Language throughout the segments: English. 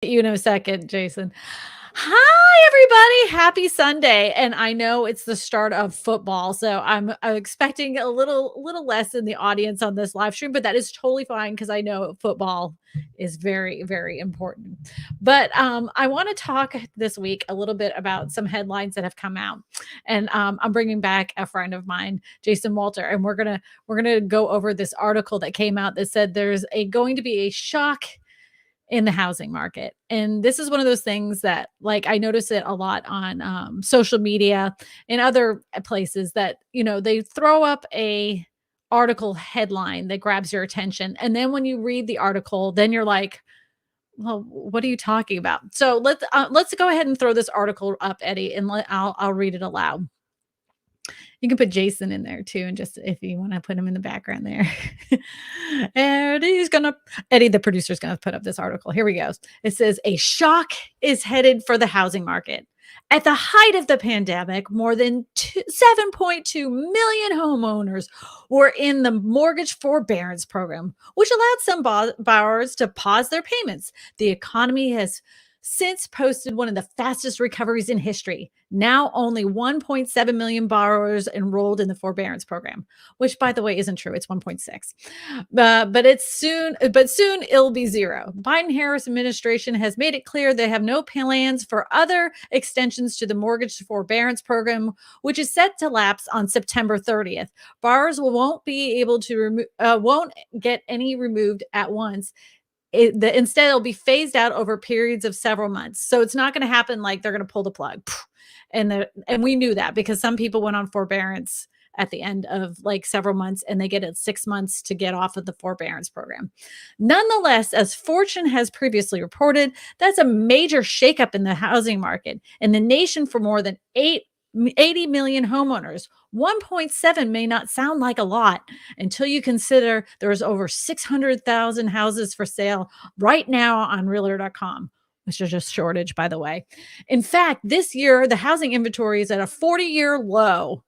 You in a second, Jason. Hi, everybody. Happy Sunday. And I know it's the start of football, so I'm expecting a little less in the audience on this live stream, but that is totally fine because I know football is very, very important. But I want to talk this week a little bit about some headlines that have come out, and I'm bringing back a friend of mine, Jason Walter, and we're gonna go over this article that came out that said there's going to be a shock in the housing market. And this is one of those things that, like, I notice it a lot on social media and other places that, they throw up a article headline that grabs your attention. And then when you read the article, then you're like, well, what are you talking about? So let's go ahead and throw this article up, Eddie, and I'll read it aloud. You can put Jason in there too, and just if you want to put him in the background there. Eddie, the producer's gonna put up this article. Here we go. It says a shock is headed for the housing market. At the height of the pandemic, more than 7.2 million homeowners were in the mortgage forbearance program, which allowed some borrowers to pause their payments. The economy has since posted one of the fastest recoveries in history. Now only 1.7 million borrowers enrolled in the forbearance program, which, by the way, isn't true. It's 1.6. But soon it'll be zero. Biden-Harris administration has made it clear they have no plans for other extensions to the mortgage forbearance program, which is set to lapse on September 30th. Borrowers won't be able to won't get any removed at once. Instead, it'll be phased out over periods of several months. So it's not going to happen like they're going to pull the plug. And we knew that because some people went on forbearance at the end of like several months and they get it 6 months to get off of the forbearance program. Nonetheless, as Fortune has previously reported, that's a major shakeup in the housing market and the nation for more than 80 million homeowners. 1.7 may not sound like a lot until you consider there's over 600,000 houses for sale right now on realtor.com, which is just shortage, by the way. In fact, this year, the housing inventory is at a 40-year low.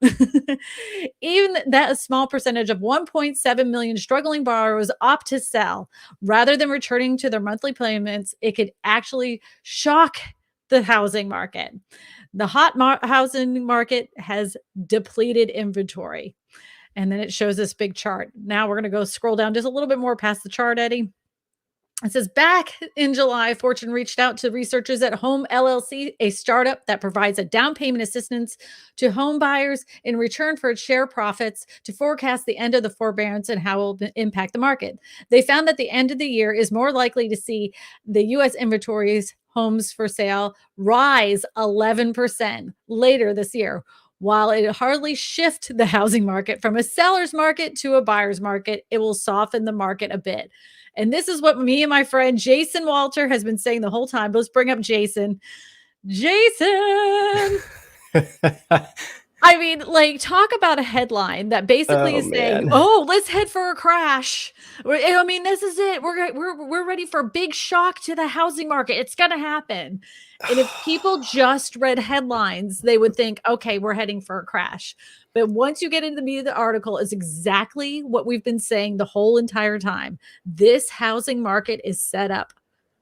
Even that small percentage of 1.7 million struggling borrowers opt to sell rather than returning to their monthly payments. It could actually shock the housing market. The hot housing market has depleted inventory. And then it shows this big chart. Now we're going to go scroll down just a little bit more past the chart, Eddie. It says back in July, Fortune reached out to researchers at Home LLC, a startup that provides a down payment assistance to home buyers in return for its share profits to forecast the end of the forbearance and how it will impact the market. They found that the end of the year is more likely to see the U.S. inventories homes for sale rise 11% later this year. While it hardly shift the housing market from a seller's market to a buyer's market, it will soften the market a bit. And this is what me and my friend Jason Walter has been saying the whole time. Let's bring up Jason. Jason! I mean, like, talk about a headline that basically is saying, "Oh, let's head for a crash." I mean, this is it. We're ready for a big shock to the housing market. It's gonna happen. And if people just read headlines, they would think, "Okay, we're heading for a crash." But once you get into the meat of the article, is exactly what we've been saying the whole entire time. This housing market is set up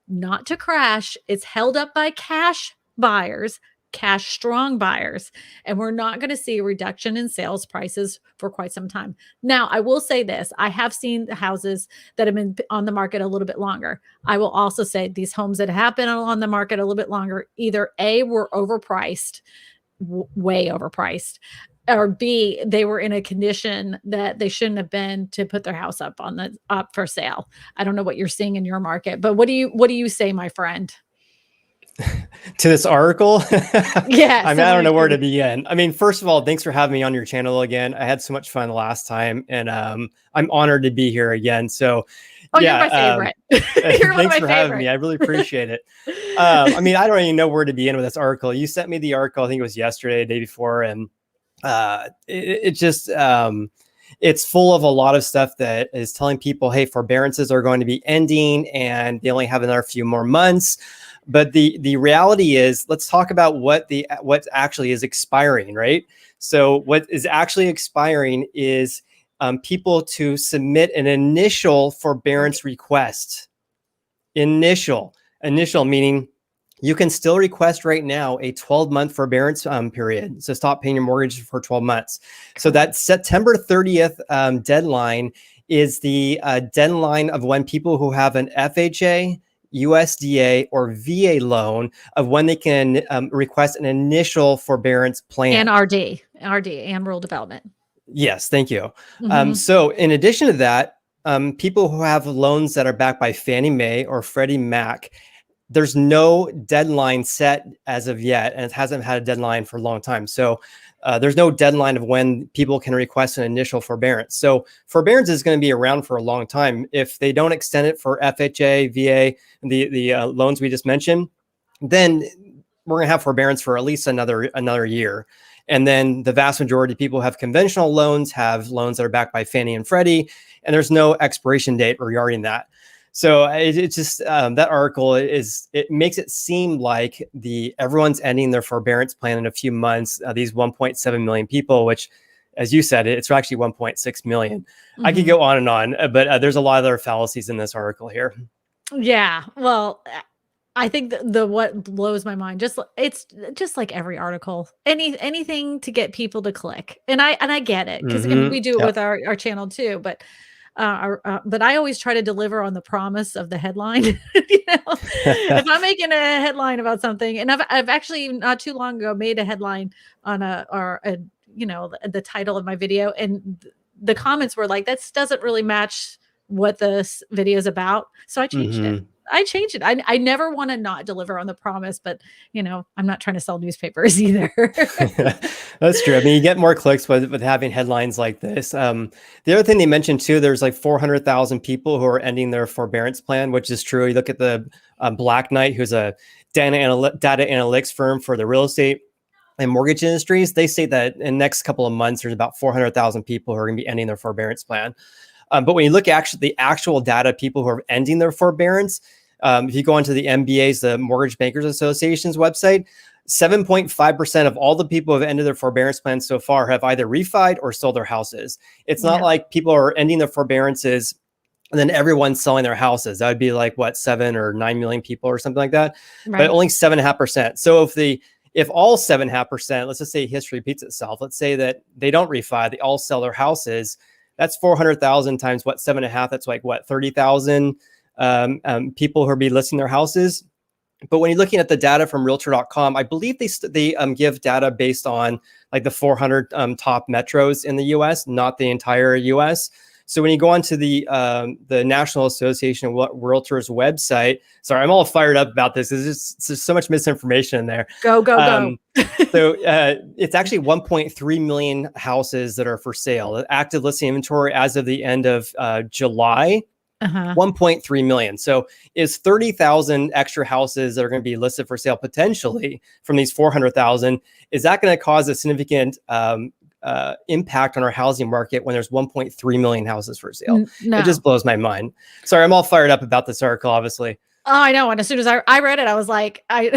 not to crash. It's held up by cash buyers, cash strong buyers, and we're not going to see a reduction in sales prices for quite some time. Now, I will say this. I have seen the houses that have been on the market a little bit longer. I will also say these homes that have been on the market a little bit longer, either A, were overpriced, way overpriced, or B, they were in a condition that they shouldn't have been to put their house up for sale. I don't know what you're seeing in your market, but what do you say, my friend? To this article? Yes. I don't know where to begin. I mean, first of all, thanks for having me on your channel again. I had so much fun the last time, and I'm honored to be here again. So, you're my favorite. Thanks for having me. I really appreciate it. I mean, I don't even know where to begin with this article. You sent me the article, I think it was yesterday, the day before, and it's full of a lot of stuff that is telling people, hey, forbearances are going to be ending and they only have another few more months. But the reality is, let's talk about what actually is expiring, right? So what is actually expiring is people to submit an initial forbearance request. Initial. Initial meaning you can still request right now a 12-month forbearance period. So stop paying your mortgage for 12 months. So that September 30th deadline is the deadline of when people who have an FHA, USDA, or VA loan of when they can request an initial forbearance plan. And RD, and rural development. Yes, thank you. So in addition to that, people who have loans that are backed by Fannie Mae or Freddie Mac, there's no deadline set as of yet, and it hasn't had a deadline for a long time. So there's no deadline of when people can request an initial forbearance. So forbearance is going to be around for a long time. If they don't extend it for FHA, VA, the loans we just mentioned, then we're going to have forbearance for at least another year. And then the vast majority of people who have conventional loans have loans that are backed by Fannie and Freddie, and there's no expiration date regarding that. So it's just that article it makes it seem like everyone's ending their forbearance plan in a few months. These 1.7 million people, which, as you said, it's actually 1.6 million. I could go on and on, but there's a lot of other fallacies in this article here. Yeah, well, I think the what blows my mind, it's just like every article, anything to get people to click, and I get it, because we do it with our channel too, but I always try to deliver on the promise of the headline. If I'm making a headline about something, and I've actually not too long ago made a headline on the title of my video, and the comments were like, "That doesn't really match what this video is about," so I changed it. I never want to not deliver on the promise, but I'm not trying to sell newspapers either. That's true. I mean, you get more clicks with having headlines like this. The other thing they mentioned too, there's like 400,000 people who are ending their forbearance plan, which is true. You look at the Black Knight, who's a data analytics firm for the real estate and mortgage industries. They say that in the next couple of months, there's about 400,000 people who are going to be ending their forbearance plan. But when you look at the actual data, people who are ending their forbearance, if you go onto the MBA's, the Mortgage Bankers Association's website, 7.5% of all the people who have ended their forbearance plans so far have either refied or sold their houses. It's not like people are ending their forbearances and then everyone's selling their houses. That would be like 7 or 9 million people or something like that, but only 7.5%. So if all 7.5%, let's just say history repeats itself, let's say that they don't refi, they all sell their houses, that's 400,000 times 7.5, that's like 30,000 people who are be listing their houses. But when you're looking at the data from realtor.com, I believe they give data based on like the 400 top metros in the US, not the entire US. So when you go onto the National Association of Realtors website, sorry, I'm all fired up about this. There's so much misinformation in there. Go. So it's actually 1.3 million houses that are for sale. The active listing inventory as of the end of July, 1.3 million. So is 30,000 extra houses that are going to be listed for sale potentially from these 400,000, is that going to cause a significant impact on our housing market when there's 1.3 million houses for sale? No. It just blows my mind. Sorry, I'm all fired up about this article, obviously. Oh, I know. And as soon as I read it, I was like, I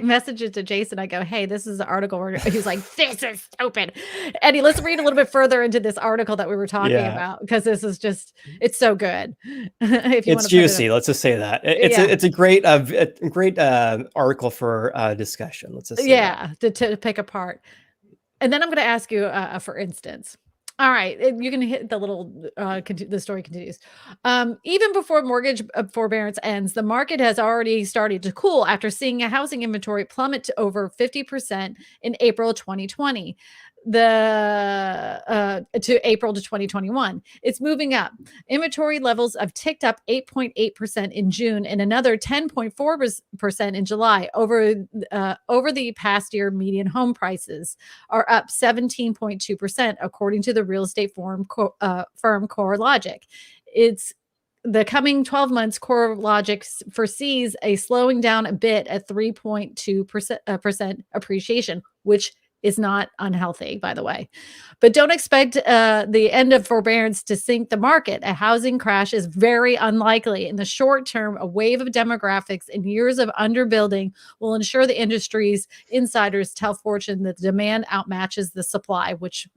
messaged it to Jason. I go, "Hey, this is the article." He's like, "This is stupid." And let's read a little bit further into this article that we were talking about, because this is it's so good. It's juicy. Let's just say that it's a great article for discussion. Let's just say to pick apart. And then I'm going to ask you, for instance. All right, you can hit the little, the story continues. Even before mortgage forbearance ends, the market has already started to cool after seeing a housing inventory plummet to over 50% in April 2020. To April to 2021. It's moving up. Inventory levels have ticked up 8.8% in June and another 10.4% in July. Over the past year, median home prices are up 17.2%, according to the real estate firm CoreLogic. It's the coming 12 months, CoreLogic foresees a slowing down a bit at 3.2% appreciation, which is not unhealthy, by the way. But don't expect the end of forbearance to sink the market. A housing crash is very unlikely. In the short term, a wave of demographics and years of underbuilding will ensure the industry's insiders tell Fortune that the demand outmatches the supply, which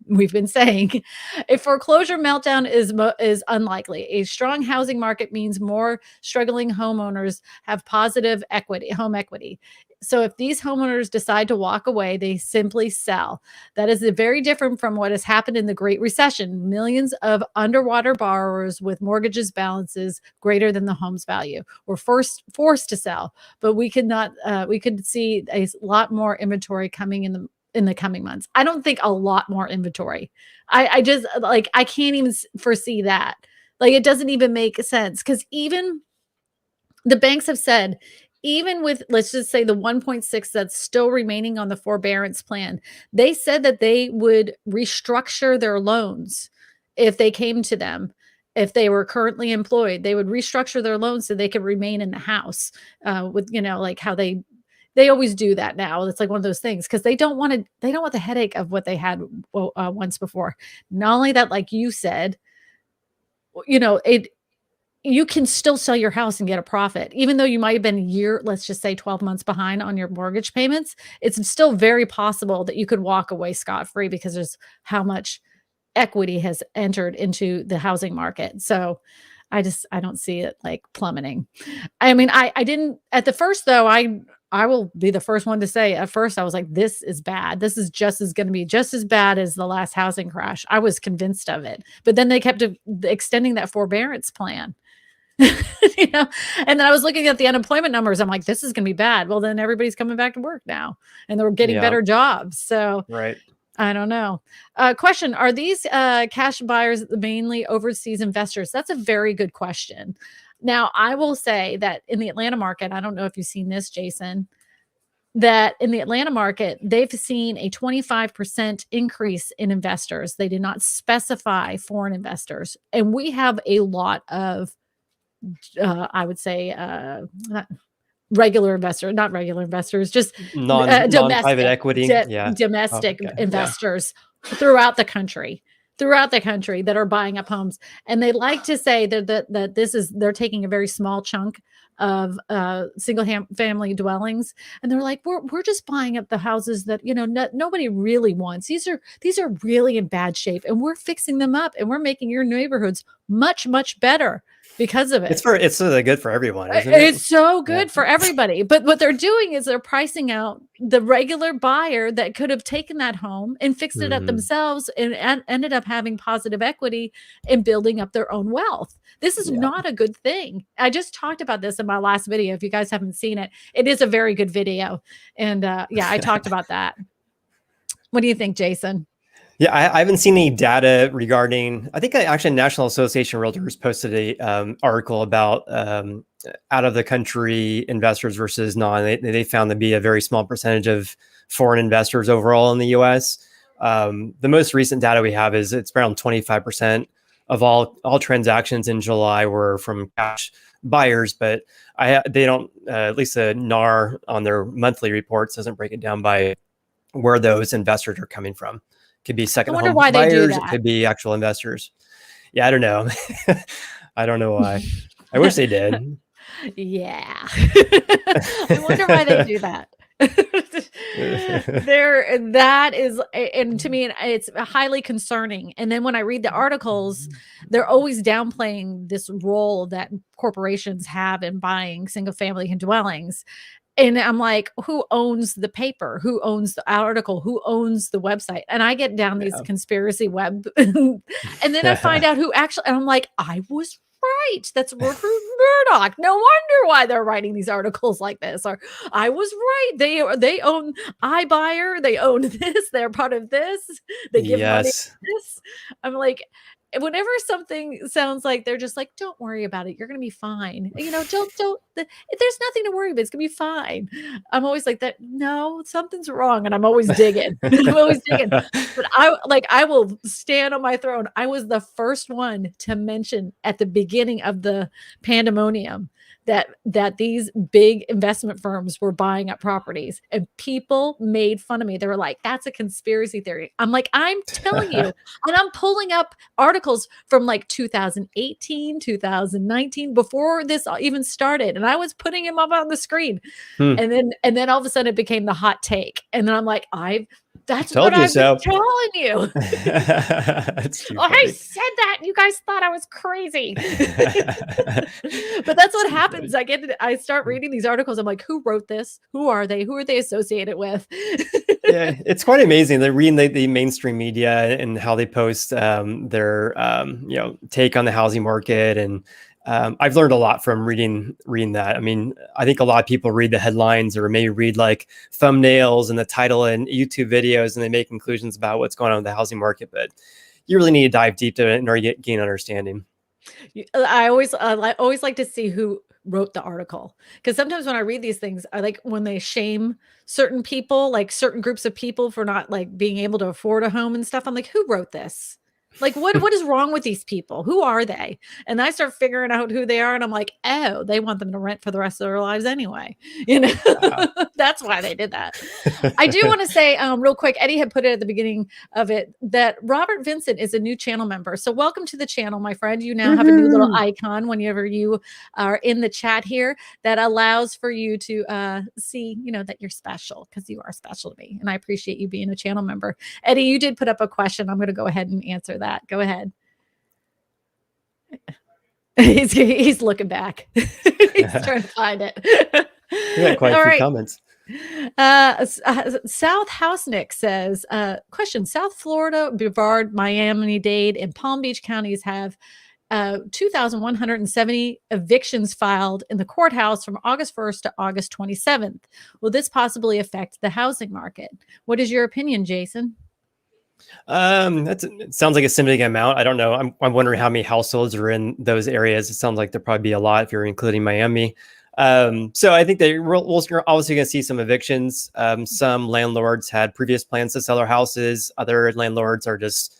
we've been saying. A foreclosure meltdown is unlikely. A strong housing market means more struggling homeowners have positive home equity. So if these homeowners decide to walk away, they simply sell. That is very different from what has happened in the Great Recession. Millions of underwater borrowers with mortgages balances greater than the home's value were forced to sell. But we could see a lot more inventory coming in the coming months. I don't think a lot more inventory. I just like I can't even foresee that. Like it doesn't even make sense because even the banks have said, even with, let's just say, the 1.6 that's still remaining on the forbearance plan, they said that they would restructure their loans if they came to them. If they were currently employed, they would restructure their loans so they could remain in the house, with, like how they always do that now. It's like one of those things because they don't want the headache of what they had once before. Not only that, like you said, it you can still sell your house and get a profit. Even though you might have been let's just say 12 months behind on your mortgage payments, it's still very possible that you could walk away scot-free because there's how much equity has entered into the housing market. So I don't see it like plummeting. I mean, I didn't at the first though, I will be the first one to say at first I was like, this is bad. This is going to be just as bad as the last housing crash. I was convinced of it. But then they kept extending that forbearance plan. And then I was looking at the unemployment numbers. I'm like, this is going to be bad. Well, then everybody's coming back to work now and they're getting better jobs. So right. I don't know. Question. Are these cash buyers mainly overseas investors? That's a very good question. Now, I will say that in the Atlanta market, I don't know if you've seen this, Jason, that in the Atlanta market, they've seen a 25% increase in investors. They did not specify foreign investors. And we have a lot of I would say not regular investors, just non-private equity. Domestic investors throughout the country that are buying up homes. And they like to say that they're taking a very small chunk of single family dwellings. And they're like, we're just buying up the houses that, nobody really wants. These are really in bad shape and we're fixing them up and we're making your neighborhoods much, much better because of it. It's so good for everyone, isn't it? It's so good for everybody. But what they're doing is they're pricing out the regular buyer that could have taken that home and fixed it up themselves and ended up having positive equity and building up their own wealth. This is not a good thing. I just talked about this in my last video. If you guys haven't seen it, it is a very good video. And I talked about that. What do you think, Jason? Yeah, I haven't seen any data regarding. I think actually National Association of Realtors posted a article about out of the country investors versus non. They found to be a very small percentage of foreign investors overall in the U.S. The most recent data we have is it's around 25% of all transactions in July were from cash buyers, but they don't. At least the NAR on their monthly reports doesn't break it down by where those investors are coming from. Could be second home buyers. It could be actual investors. Yeah, I don't know. I don't know why. I wish they did. Yeah. I wonder why they do that. That is, and to me, it's highly concerning. And then when I read the articles, they're always downplaying this role that corporations have in buying single family dwellings. And I'm like, who owns the paper? Who owns the article? Who owns the website? And I get down these conspiracy web and then I find out who actually, and I'm like, I was right. That's Rupert Murdoch. No wonder why they're writing these articles like this. Or I was right. They own iBuyer. They own this. They're part of this. They give money to this. I'm like, whenever something sounds like they're just like, don't worry about it. You're going to be fine. There's nothing to worry about. It's going to be fine. I'm always like that. No, something's wrong. And I'm always digging. But I will stand on my throne. I was the first one to mention at the beginning of the pandemonium that these big investment firms were buying up properties and people made fun of me. They were like, that's a conspiracy theory. I'm like, I'm telling you, and I'm pulling up articles from like 2018, 2019, before this even started. And I was putting him up on the screen. And then all of a sudden it became the hot take. And then I'm like, That's what Told you I've been so. telling you. That's too Oh, I funny. said that. You guys thought I was crazy. But that's what Too happens. funny. I start reading these articles. I'm like, who wrote this? Who are they? Who are they associated with? Yeah, it's quite amazing. They're reading the mainstream media and how they post their take on the housing market, and I've learned a lot from reading that. I mean, I think a lot of people read the headlines or maybe read like thumbnails and the title and YouTube videos, and they make conclusions about what's going on with the housing market. But you really need to dive deep to it in order to gain understanding. I always like to see who wrote the article, because sometimes when I read these things, I like when they shame certain people, like certain groups of people for not like being able to afford a home and stuff. I'm like, who wrote this? Like, what is wrong with these people? Who are they? And I start figuring out who they are, and I'm like, oh, they want them to rent for the rest of their lives anyway. You know, Wow. that's why they did that. I do want to say, real quick, Eddie had put it at the beginning of it that Robert Vincent is a new channel member. So welcome to the channel, my friend. You now have a new little Woohoo. icon whenever you are in the chat here that allows for you to see, that you're special, because you are special to me. And I appreciate you being a channel member. Eddie, you did put up a question. I'm going to go ahead and answer that. Go ahead. He's looking back. He's trying to find it. We got quite a All few right. comments. South Housenick says, question: South Florida, Brevard, Miami-Dade, and Palm Beach counties have 2,170 evictions filed in the courthouse from August 1st to August 27th. Will this possibly affect the housing market? What is your opinion, Jason? It sounds like a significant amount. I don't know. I'm wondering how many households are in those areas. It sounds like there'll probably be a lot if you're including Miami. So I think we're obviously going to see some evictions. Some landlords had previous plans to sell their houses. Other landlords are just,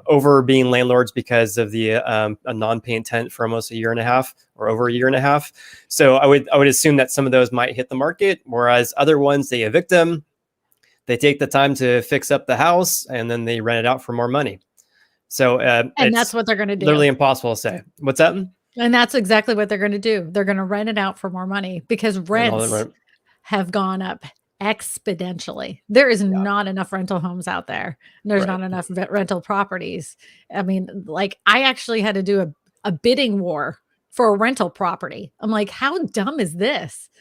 over being landlords because of the a non-paying tenant for almost a year and a half or over a year and a half. So I would assume that some of those might hit the market, whereas other ones, they evict them. They take the time to fix up the house, and then they rent it out for more money. So And it's that's what they're going to do. literally impossible to say. What's that? And that's exactly what they're going to do. They're going to rent it out for more money because rents have gone up exponentially. There is not enough rental homes out there. There's not enough rental properties. I mean, like, I actually had to do a bidding war for a rental property. I'm like, how dumb is this?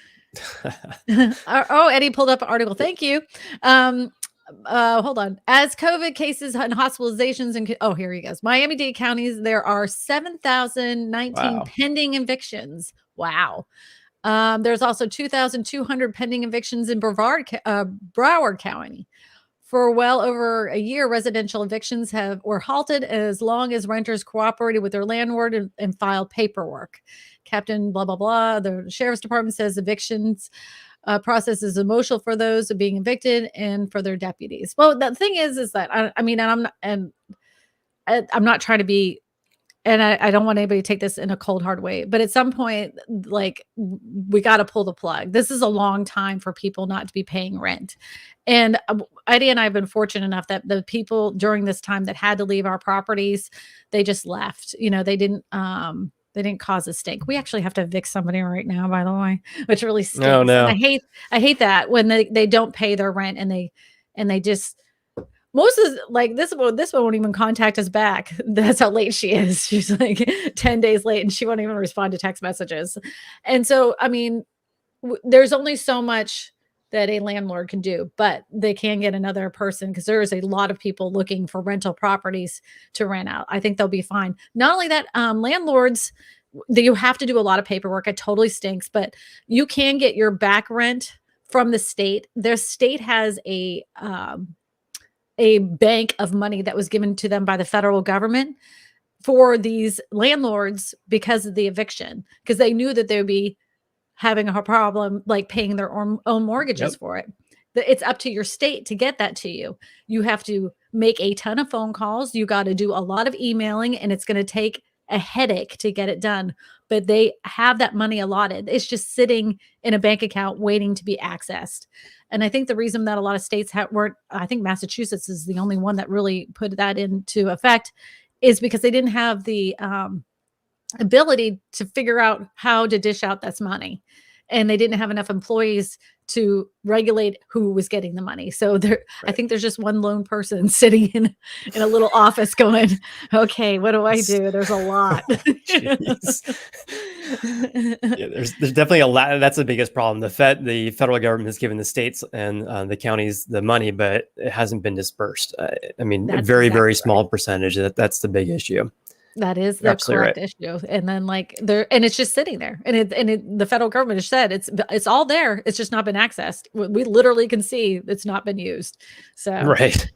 Oh, Eddie pulled up an article. Thank you. Hold on. As COVID cases and hospitalizations here he goes. Miami-Dade counties, there are 7,019 pending evictions. Wow. There's also 2,200 pending evictions in Broward County. For well over a year, residential evictions were halted as long as renters cooperated with their landlord and filed paperwork. Captain blah, blah, blah. The sheriff's department says evictions process is emotional for those being evicted and for their deputies. Well, the thing is that I'm not trying to be, and I don't want anybody to take this in a cold, hard way, but at some point, like, we got to pull the plug. This is a long time for people not to be paying rent. And Eddie and I have been fortunate enough that the people during this time that had to leave our properties, they just left. They didn't cause a stink. We actually have to evict somebody right now, by the way, which really stinks. Oh, no. And I hate that when they don't pay their rent and they just, most of like this one won't even contact us back. That's how late she is. She's like 10 days late and she won't even respond to text messages. And so, I mean, there's only so much that a landlord can do, but they can get another person because there is a lot of people looking for rental properties to rent out. I think they'll be fine. Not only that, landlords, you have to do a lot of paperwork. It totally stinks, but you can get your back rent from the state. Their state has a bank of money that was given to them by the federal government for these landlords because of the eviction, because they knew that they would be having a problem like paying their own mortgages for it. It's up to your state to get that to you. You have to make a ton of phone calls. You got to do a lot of emailing, and it's going to take a headache to get it done. But they have that money allotted. It's just sitting in a bank account waiting to be accessed. And I think the reason that a lot of states weren't, I think Massachusetts is the only one that really put that into effect, is because they didn't have the ability to figure out how to dish out this money. and they didn't have enough employees to regulate who was getting the money. So there, I think there's just one lone person sitting in a little office going, okay, what do I do? There's a lot. Jeez. Yeah, there's definitely a lot. That's the biggest problem. The federal government has given the states and the counties the money, but it hasn't been dispersed. I mean, a very, very small percentage. That's the big issue. That is the correct issue. And then like and it's just sitting there, and the federal government has said it's all there. It's just not been accessed. We literally can see it's not been used. So, right.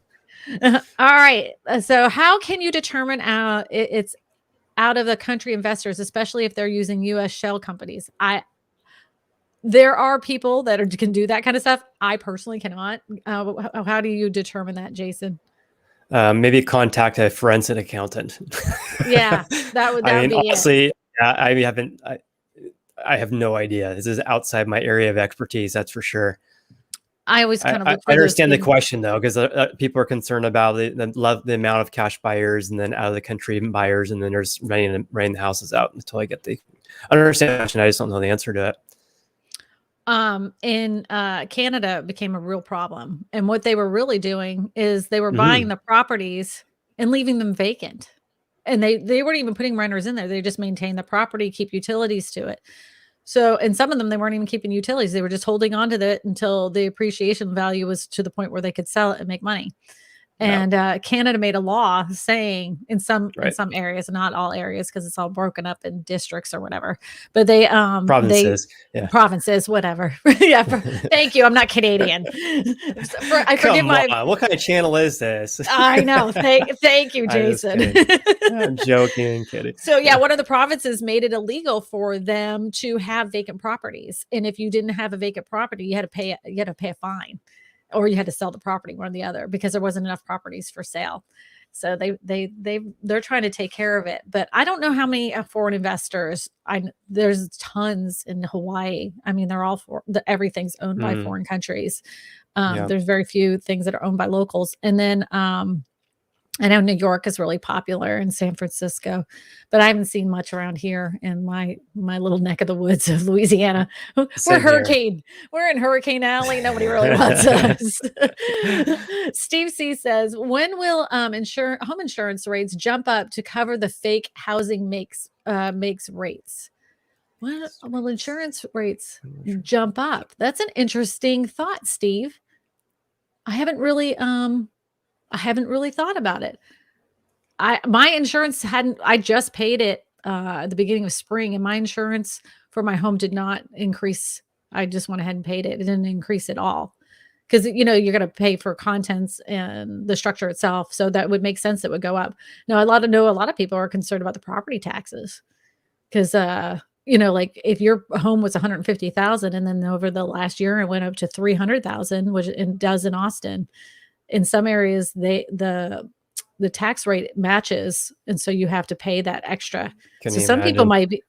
All right. So how can you determine it's out of the country investors, especially if they're using U.S. shell companies? There are people that can do that kind of stuff. I personally cannot. How do you determine that, Jason? Maybe contact a forensic accountant. Yeah, that would be honestly, I have no idea. This is outside my area of expertise. That's for sure. I always kind of I understand the question though, because people are concerned about the amount of cash buyers and then out of the country buyers, and then there's renting the houses out until I understand the question. I just don't know the answer to it. In Canada, it became a real problem. And what they were really doing is they were buying the properties and leaving them vacant. And they weren't even putting renters in there. They just maintained the property, keep utilities to it. So, and some of them, they weren't even keeping utilities. They were just holding on to it until the appreciation value was to the point where they could sell it and make money. And Canada made a law saying in some areas, not all areas, because it's all broken up in districts or whatever. But they provinces, whatever. Yeah, thank you. I'm not Canadian. What kind of channel is this? I know. Thank you, Jason. I'm joking, kidding. So yeah, one of the provinces made it illegal for them to have vacant properties, and if you didn't have a vacant property, you had to pay a fine. Or you had to sell the property, one or the other, because there wasn't enough properties for sale. So they're trying to take care of it. But I don't know how many foreign investors. There's tons in Hawaii. I mean, they're all everything's owned by foreign countries. There's very few things that are owned by locals. And then I know New York is really popular, and San Francisco, but I haven't seen much around here in my little neck of the woods of Louisiana. We're in Hurricane Alley. Nobody really wants us. Steve C says, when will home insurance rates jump up to cover the fake housing makes rates? When will insurance rates jump up? That's an interesting thought, Steve. I haven't really thought about it. My insurance I just paid it at the beginning of spring, and my insurance for my home did not increase. I just went ahead and paid it. It didn't increase at all. Because, you're going to pay for contents and the structure itself. So that would make sense. It would go up. Now, a lot of people are concerned about the property taxes. Because, like if your home was 150,000 and then over the last year it went up to 300,000, which it does in Austin. In some areas, the tax rate matches, and so you have to pay that extra. So some people might be,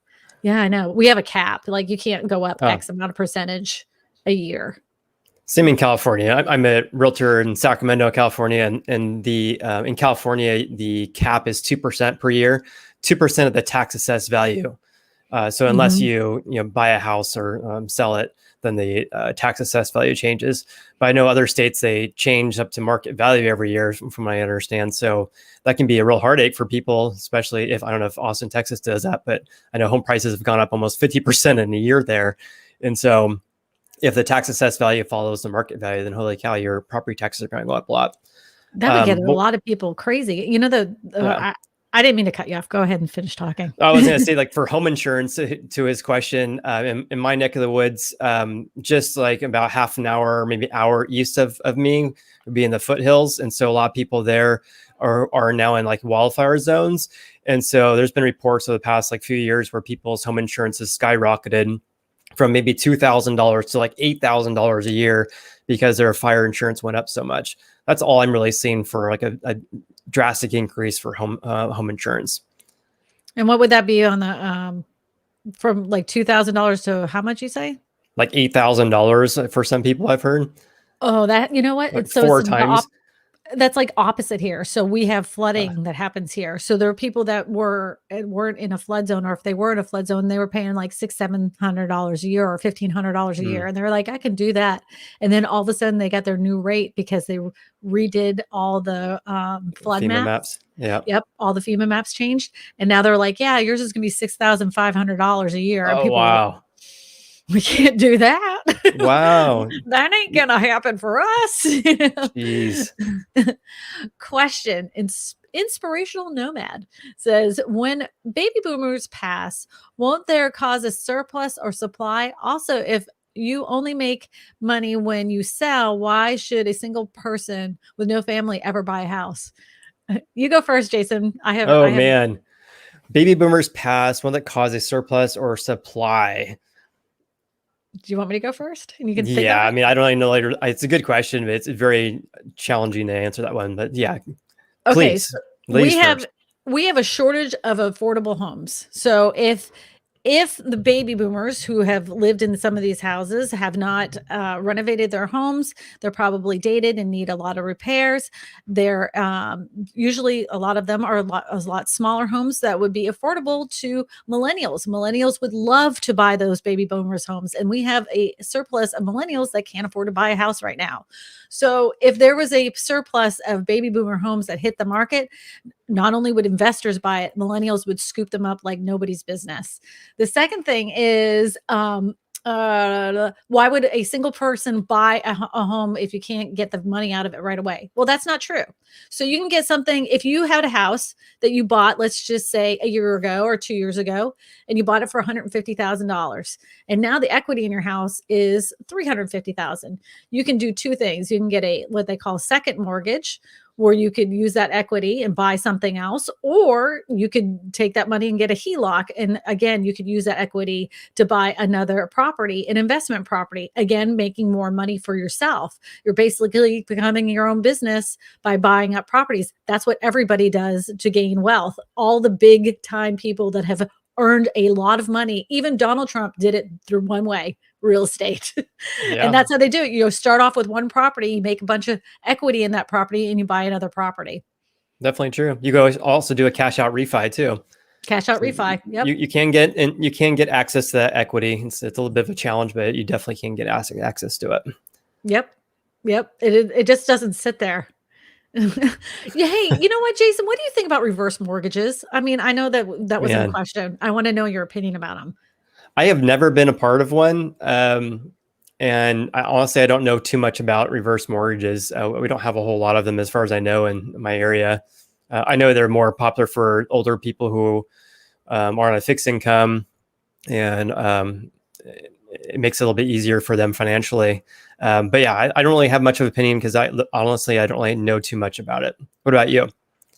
I know. We have a cap, like you can't go up X amount of percentage a year. Same in California. I'm a realtor in Sacramento, California, and in California the cap is 2% per year, 2% of the tax assessed value. So unless you buy a house or sell it, then the tax assessed value changes. But I know other states, they change up to market value every year, from what I understand. So that can be a real heartache for people, especially I don't know if Austin, Texas does that, but I know home prices have gone up almost 50% in a year there. And so if the tax assessed value follows the market value, then holy cow, your property taxes are going to go up a lot. That would get a lot of people crazy. I didn't mean to cut you off. Go ahead and finish talking. I was going to say, like, for home insurance, to his question, in my neck of the woods, just like about half an hour, maybe hour east of me would be in the foothills. And so a lot of people there are now in like wildfire zones. And so there's been reports over the past few years where people's home insurance has skyrocketed from maybe $2,000 to like $8,000 a year because their fire insurance went up so much. That's all I'm really seeing for like a drastic increase for home insurance. And what would that be on the from like $2,000 to how much you say? Like $8,000 for some people, I've heard. Oh, that, you know what? Like four times. that's like opposite here. So we have Uh, flooding that happens here. So there are people that weren't in a flood zone, or if they were in a flood zone, they were paying like $600-700 a year or $1,500 a year, mm, and they're like, I can do that. And then all of a sudden, they got their new rate because they redid all the flood FEMA maps. maps. Yeah. Yep, all the FEMA maps changed, and now they're like, yeah, yours is gonna be $6,500 a year, and Oh, people are like, wow. we can't do that. Wow. That ain't Y- gonna happen for us. Jeez. Question. Inspirational Nomad says, when baby boomers pass, won't there cause a surplus or supply? Also, if you only make money when you sell, why should a single person with no family ever buy a house? You go first, Jason. Oh, I have, man. Baby boomers pass, one that cause a surplus or supply. do you want me to go first? And you can think Yeah, on I it. mean, I don't really know later. It's a good question, but it's very challenging to answer that one. But yeah, Okay, please, so we ladies have first. we have a shortage of affordable homes. So if the baby boomers who have lived in some of these houses have not renovated their homes, they're probably dated and need a lot of repairs. They're usually, a lot of them are a lot smaller homes that would be affordable to millennials. Millennials would love to buy those baby boomers homes, and we have a surplus of millennials that can't afford to buy a house right now. So if there was a surplus of baby boomer homes that hit the market, not only would investors buy it, millennials would scoop them up like nobody's business. The second thing is, why would a single person buy a home if you can't get the money out of it right away? Well, that's not true. So you can get something if you had a house that you bought, let's just say a year ago or 2 years ago, and you bought it for $150,000, and now the equity in your house is $350,000. You can do two things. You can get a what they call second mortgage, where you could use that equity and buy something else, or you could take that money and get a HELOC. And again, you could use that equity to buy another property, an investment property, again, making more money for yourself. You're basically becoming your own business by buying up properties. That's what everybody does to gain wealth. All the big time people that have earned a lot of money, even Donald Trump did it through one way, real estate. And Yeah, that's how they do it. You know, start off with one property, you make a bunch of equity in that property, and you buy another property. definitely true. You go also do a cash out refi too. Cash out So refi. Yep. you can get and you can get access to that equity. It's a little bit of a challenge, but you definitely can get access to it. Yep. Yep. It just doesn't sit there. Yeah. Hey, you know what, Jason? What do you think about reverse mortgages? I mean, I know that that was in Man, question. I want to know your opinion about them. I have never been a part of one. And honestly, I don't know too much about reverse mortgages. We don't have a whole lot of them as far as I know in my area. I know they're more popular for older people who are on a fixed income, and it makes it a little bit easier for them financially. But yeah, I don't really have much of an opinion because honestly, I don't really know too much about it. What about you?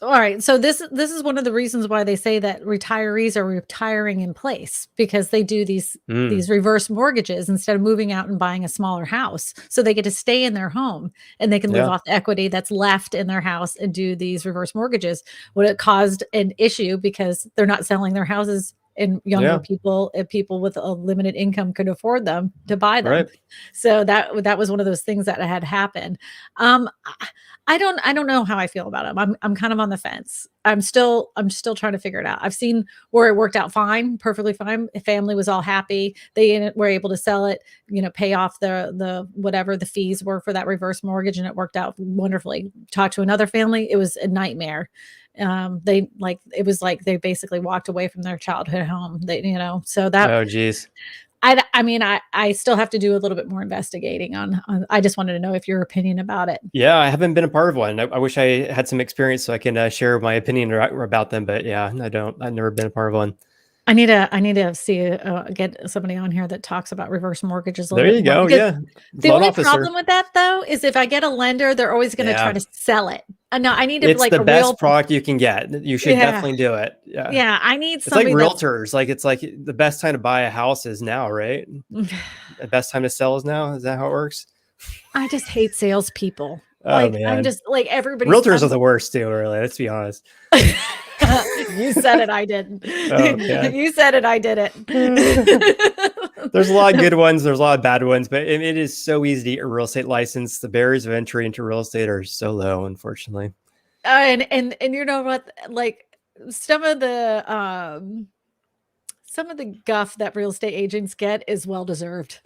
All right. So this is one of the reasons why they say that retirees are retiring in place, because they do Mm, these reverse mortgages instead of moving out and buying a smaller house. So they get to stay in their home and they can live yeah, off the equity that's left in their house and do these reverse mortgages. What it caused an issue because they're not selling their houses, and younger yeah, people, if people with a limited income could afford them to buy them. right. So that was one of those things that had happened. I don't know how I feel about them. I'm kind of on the fence. I'm still trying to figure it out. I've seen where it worked out fine, perfectly fine. The family was all happy. They were able to sell it, you know, pay off the whatever the fees were for that reverse mortgage, and it worked out wonderfully. Talked to another family, it was a nightmare. They like it was like they basically walked away from their childhood home. They, you know, so that Oh, geez. I mean, I still have to do a little bit more investigating on. I just wanted to know if your opinion about it. Yeah, I haven't been a part of one. I wish I had some experience so I can share my opinion about them. But yeah, I don't. I've never been a part of one. I need to see get somebody on here that talks about reverse mortgages a There little you bit more, go. because Yeah, the loan only officer. problem with that though is if I get a lender, they're always going to try Yeah, to sell it. No, I need to it's like the a real, best product you can get. You should yeah, definitely do it. Yeah, yeah. I need it's like somebody that's. realtors. Like it's like the best time to buy a house is now, right? The best time to sell is now. Is that how it works? I just hate salespeople. Oh Like I'm man, just like everybody's. realtors are the worst too. Really, let's be honest. You said it, I didn't. Oh man. You said it, I did it. There's a lot of good ones. There's a lot of bad ones, but it is so easy to get a real estate license. The barriers of entry into real estate are so low, unfortunately. And you know what? Like some of the guff that real estate agents get is well deserved.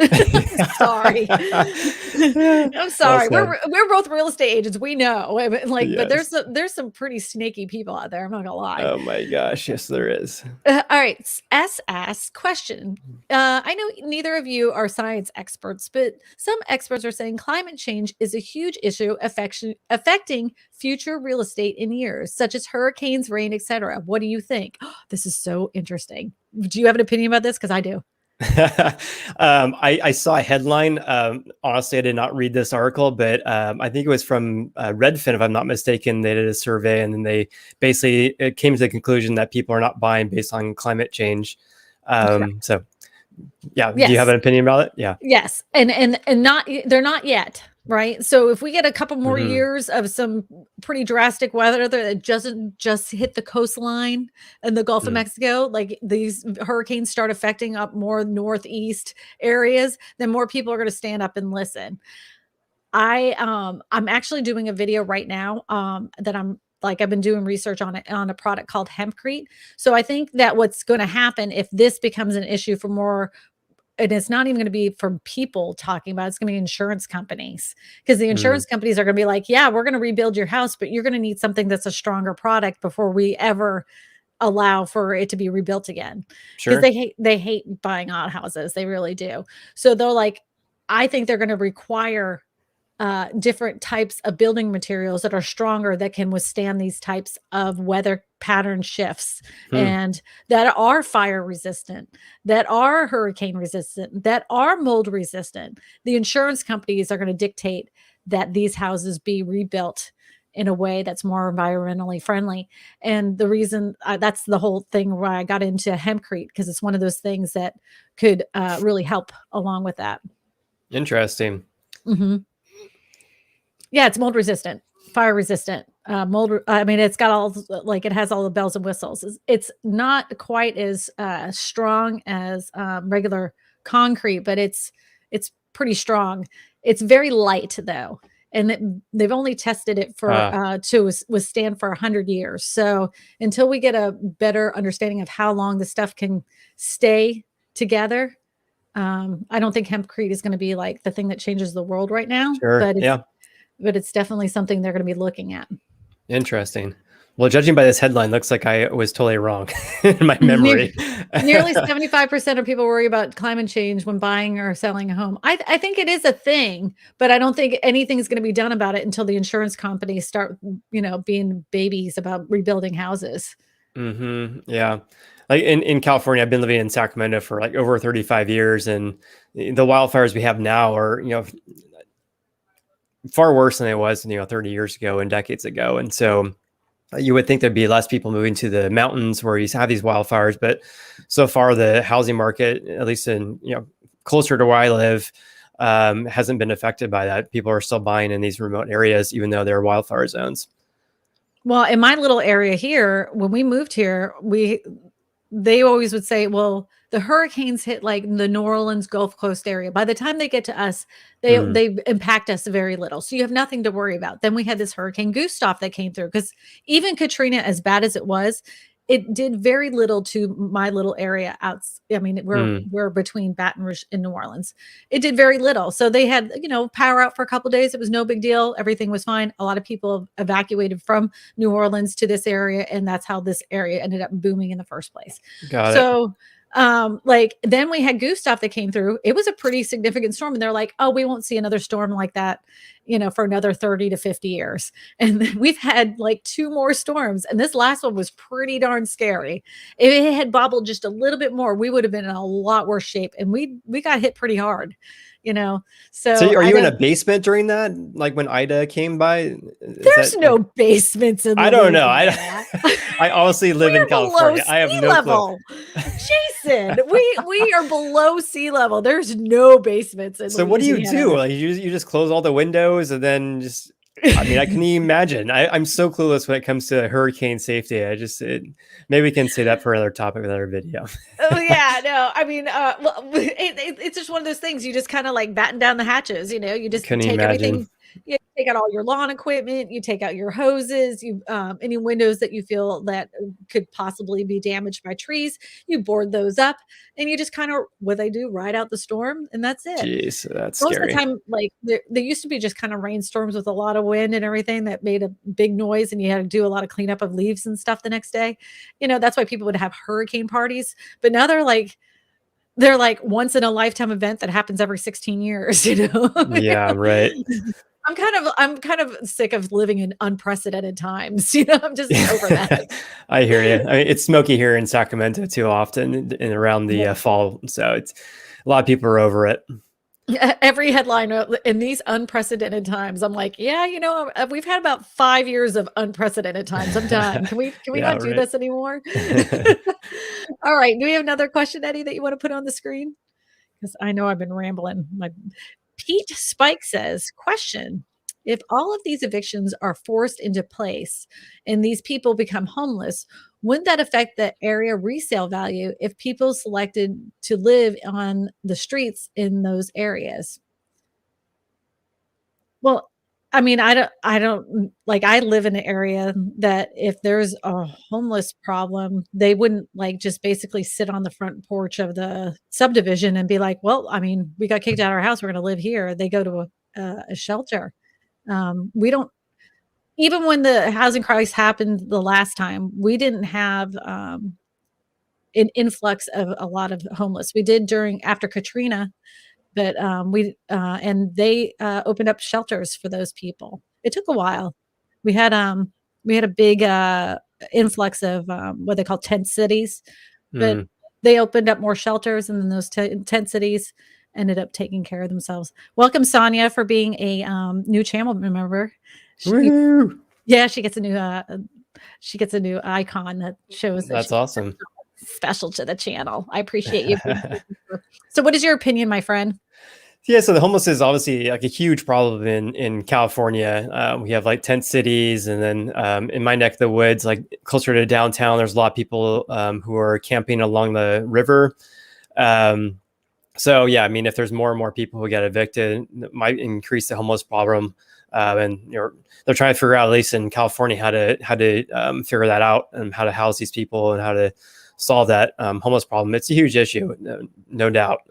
Sorry. I'm Well sorry. said. We're both real estate agents. We know. I mean, like, but Yes. there's some pretty sneaky people out there. I'm not gonna lie. Oh my gosh. Yes, there is. All right. S asks question. I know neither of you are science experts, but some experts are saying climate change is a huge issue affecting future real estate in years, such as hurricanes, rain, etc. What do you think? This is so interesting. Do you have an opinion about this? Because I do. I saw a headline. Honestly, I did not read this article, but I think it was from Redfin, if I'm not mistaken. They did a survey, and then they basically it came to the conclusion that people are not buying based on climate change. So, yeah, do you have Yes. an opinion about it? Yeah. Yes. And not they're not yet, right? So if we get a couple more Mhm. years of some pretty drastic weather that doesn't just hit the coastline and the Gulf of Mm. Mexico, like these hurricanes start affecting up more northeast areas, then more people are going to stand up and listen. I'm actually doing a video right now that I've been doing research on it on a product called hempcrete. So I think that what's going to happen if this becomes an issue for more, and it's not even going to be from people talking about it, it's going to be insurance companies, because the Mm. insurance companies are going to be like, yeah, we're going to rebuild your house, but you're going to need something that's a stronger product before we ever allow for it to be rebuilt again, because Sure. they hate buying out houses, they really do. So they're like, I think they're going to require different types of building materials that are stronger, that can withstand these types of weather pattern shifts, Hmm. and that are fire resistant, that are hurricane resistant, that are mold resistant. The insurance companies are going to dictate that these houses be rebuilt in a way that's more environmentally friendly. And the reason that's the whole thing why I got into hempcrete, because it's one of those things that could really help along with that. Interesting. Mhm. Yeah, it's mold resistant, fire resistant, I mean, it's got all like, it has all the bells and whistles. It's not quite as strong as regular concrete, but it's pretty strong. It's very light though, and they've only tested it for Ah, to withstand for 100 years. So until we get a better understanding of how long the stuff can stay together, I don't think hempcrete is going to be like the thing that changes the world right now, sure. Yeah. but it's definitely something they're gonna be looking at. Interesting. Well, judging by this headline, looks like I was totally wrong in my Near memory. Nearly 75% of people worry about climate change when buying or selling a home. I think it is a thing, but I don't think anything's gonna be done about it until the insurance companies start, being babies about rebuilding houses. Yeah. Like in California, I've been living in Sacramento for like over 35 years, and the wildfires we have now are, far worse than it was, 30 years ago and decades ago. And so you would think there'd be less people moving to the mountains where you have these wildfires, but so far the housing market, at least in, closer to where I live, hasn't been affected by that. People are still buying in these remote areas, even though they're wildfire zones. Well, in my little area here, when we moved here, they always would say, well, the hurricanes hit like the New Orleans Gulf Coast area. By the time they get to us, Mm, they impact us very little. So you have nothing to worry about. Then we had this Hurricane Gustav that came through, because even Katrina, as bad as it was, it did very little to my little area out. I mean, mm, we're between Baton Rouge and New Orleans. It did very little. So they had, power out for a couple days. It was no big deal. Everything was fine. A lot of people evacuated from New Orleans to this area, and that's how this area ended up booming in the first place. got it. So like then we had Gustav that came through. It was a pretty significant storm, and they're like, oh, we won't see another storm like that, for another 30 to 50 years. And then we've had like two more storms, and this last one was pretty darn scary. If it had bobbled just a little bit more, we would have been in a lot worse shape, and we got hit pretty hard, you know. So So are I you in a don't basement during that? Like when Ida came by? Is There's that no like, basements in I don't know. Louisiana. I honestly live in We're below California. I have sea no clue. level. Jason, we are below sea level. There's no basements in So what do you do? Louisiana. Like you just close all the windows and then just I mean, I can imagine. I'm so clueless when it comes to hurricane safety. Maybe we can say that for another topic, another video. Oh yeah, no, I mean, well, it's just one of those things. You just kind of like batten down the hatches, you just Couldn't take imagine. everything, you take out all your lawn equipment, you take out your hoses, any windows that you feel that could possibly be damaged by trees, you board those up, and you just kind of, what they do, ride out the storm, and that's it. Jeez, that's Most of the scary. time, like, there used to be just kind of rainstorms with a lot of wind and everything that made a big noise, and you had to do a lot of cleanup of leaves and stuff the next day. That's why people would have hurricane parties, but now they're like once in a lifetime event that happens every 16 years, Yeah, right. I'm kind of sick of living in unprecedented times, I'm just over that. I hear you. I mean, it's smoky here in Sacramento too often and around the Yeah. fall. So it's a lot of people are over it. Every headline in these unprecedented times, I'm like, yeah, we've had about 5 years of unprecedented times. I'm done. Can we Yeah, not do right. this anymore? All right. Do we have another question, Eddie, that you want to put on the screen? Because I know I've been rambling. Pete Spike says, question: if all of these evictions are forced into place and these people become homeless, wouldn't that affect the area resale value if people selected to live on the streets in those areas? Well, I mean, I don't like, I live in an area that if there's a homeless problem, they wouldn't like just basically sit on the front porch of the subdivision and be like, well, I mean, we got kicked out of our house. We're going to live here. They go to a shelter. We don't, even when the housing crisis happened the last time, we didn't have an influx of a lot of homeless. We did after Katrina, but and they opened up shelters for those people. It took a while. We had a big influx of what they call tent cities, but Mm. they opened up more shelters, and then those tent cities ended up taking care of themselves. Welcome, Sonia, for being a new channel member. Woo! Yeah, she gets a new icon that shows that That's she's awesome. special to the channel. I appreciate you. So, what is your opinion, my friend? Yeah, so the homeless is obviously like a huge problem in California. We have like tent cities, and then in my neck of the woods, like closer to downtown, there's a lot of people who are camping along the river. Um, so yeah, I mean, if there's more and more people who get evicted, it might increase the homeless problem. And they're trying to figure out, at least in California, how to figure that out and how to house these people and how to solve that homeless problem. It's a huge issue, no doubt.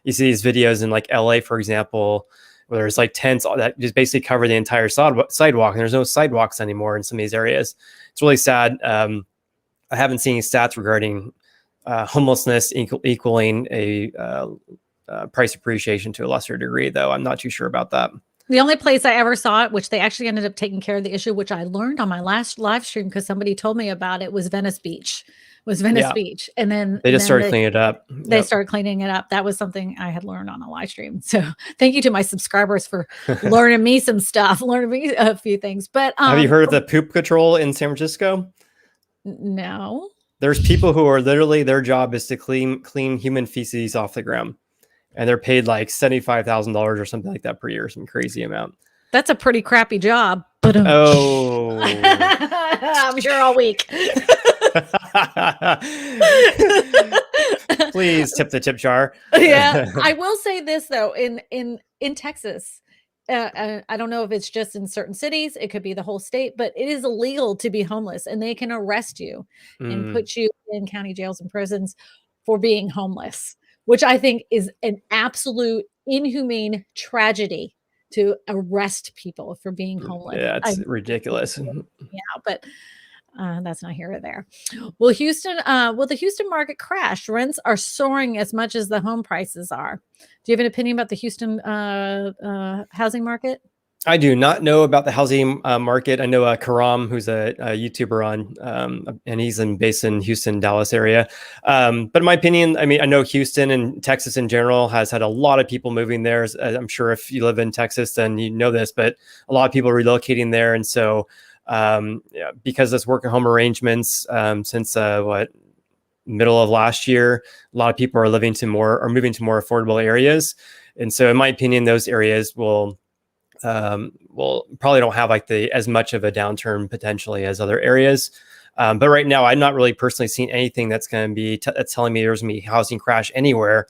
You see these videos in like LA, for example, where there's like tents that just basically cover the entire sidewalk, and there's no sidewalks anymore in some of these areas. It's really sad. I haven't seen any stats regarding homelessness equaling a price appreciation to a lesser degree, though. I'm not too sure about that. The only place I ever saw it, which they actually ended up taking care of the issue, which I learned on my last live stream because somebody told me about it, was Venice Beach. Yeah, And then they just started cleaning it up. they started cleaning it up. That was something I had learned on a live stream. So thank you to my subscribers for learning me some stuff, learning me a few things. But Have you heard of the poop control in San Francisco? no. There's people who are literally, their job is to clean human feces off the ground, and they're paid like $75,000 or something like that per year, some crazy amount. That's a pretty crappy job. But Oh, I'm here all week. please tip the tip jar. Yeah, I will say this though, in Texas, I don't know if it's just in certain cities, it could be the whole state, but it is illegal to be homeless, and they can arrest you and Mm, put you in county jails and prisons for being homeless, which I think is an absolute inhumane tragedy, to arrest people for being homeless. yeah, it's ridiculous. Yeah, but that's not here or there. Will the Houston market crash? Rents are soaring as much as the home prices are. Do you have an opinion about the Houston housing market? I do not know about the housing market. I know Karam, who's a YouTuber and he's based in Houston, Dallas area. But in my opinion, I mean, I know Houston and Texas in general has had a lot of people moving there. I'm sure if you live in Texas, then you know this, but a lot of people relocating there. And so yeah, because this work at home arrangements since middle of last year, a lot of people are moving to more affordable areas. And so in my opinion, those areas will will probably don't have like as much of a downturn potentially as other areas. But right now, I'm not really personally seeing anything that's going to be that's telling me there's going to be housing crash anywhere.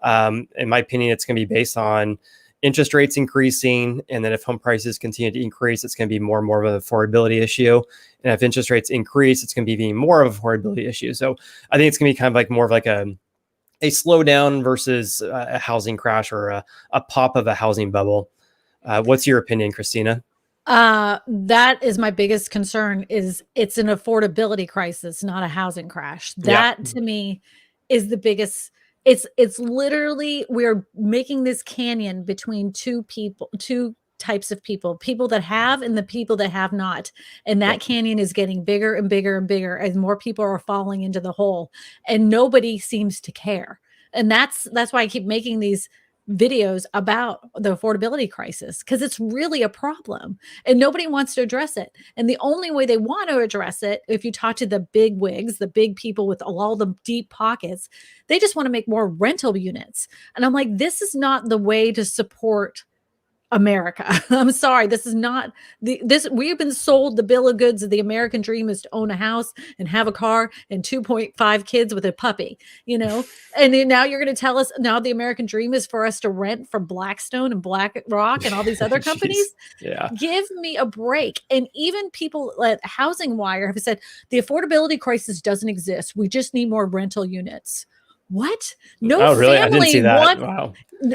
In my opinion, it's going to be based on interest rates increasing, and then if home prices continue to increase, it's going to be more and more of an affordability issue. And if interest rates increase, it's going to be even more of an affordability issue. So I think it's going to be kind of like more of like a slowdown versus a housing crash or a pop of a housing bubble. What's your opinion, Kristina? That is my biggest concern. Is it's an affordability crisis, not a housing crash. That to me is the biggest. It's literally, we're making this canyon between two types of people that have and the people that have not. And that canyon is getting bigger and bigger and bigger as more people are falling into the hole, and nobody seems to care. And that's why I keep making these videos about the affordability crisis, because it's really a problem and nobody wants to address it. And the only way they want to address it, if you talk to the big wigs, the big people with all the deep pockets, they just want to make more rental units. And I'm like, this is not the way to support America. I'm sorry. This is not we've been sold the bill of goods of the American dream is to own a house and have a car and 2.5 kids with a puppy, and then now you're going to tell us now the American dream is for us to rent from Blackstone and BlackRock and all these other companies. Yeah. Give me a break. And even people at Housing Wire have said the affordability crisis doesn't exist. We just need more rental units. What? No, really? I didn't see that. Wow.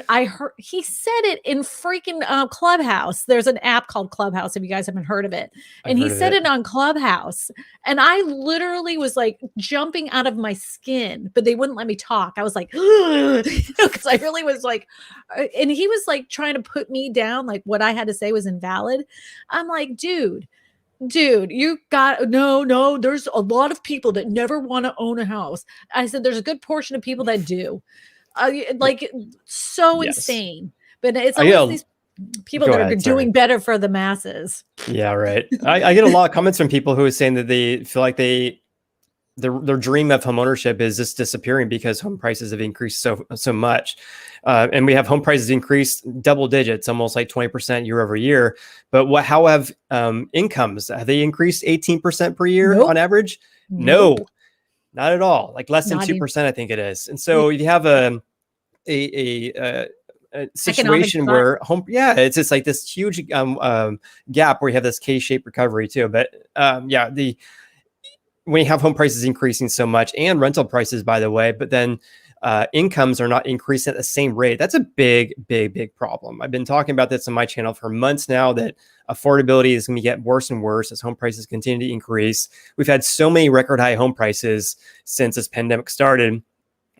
I heard he said it in freaking Clubhouse. There's an app called Clubhouse, if you guys haven't heard of it. And he said it on Clubhouse. And I literally was like jumping out of my skin, but they wouldn't let me talk. I was like, because I really was like, and he was like trying to put me down, like what I had to say was invalid. I'm like, dude, you got no, there's a lot of people that never want to own a house. I said, there's a good portion of people that do. Insane. But it's always these people that are doing better for the masses. Yeah, right. I get a lot of comments from people who are saying that they feel like their dream of homeownership is just disappearing because home prices have increased so much. And we have home prices increased double digits, almost like 20% year over year. But how have incomes? Have they increased 18% per year on average? No, not at all. Like less than 2%, I think it is. And so you have a situation where it's just like this huge gap where you have this K-shaped recovery too. But when you have home prices increasing so much and rental prices, by the way, but then incomes are not increasing at the same rate. That's a big problem. I've been talking about this on my channel for months now, that affordability is going to get worse and worse as home prices continue to increase. We've had so many record high home prices since this pandemic started.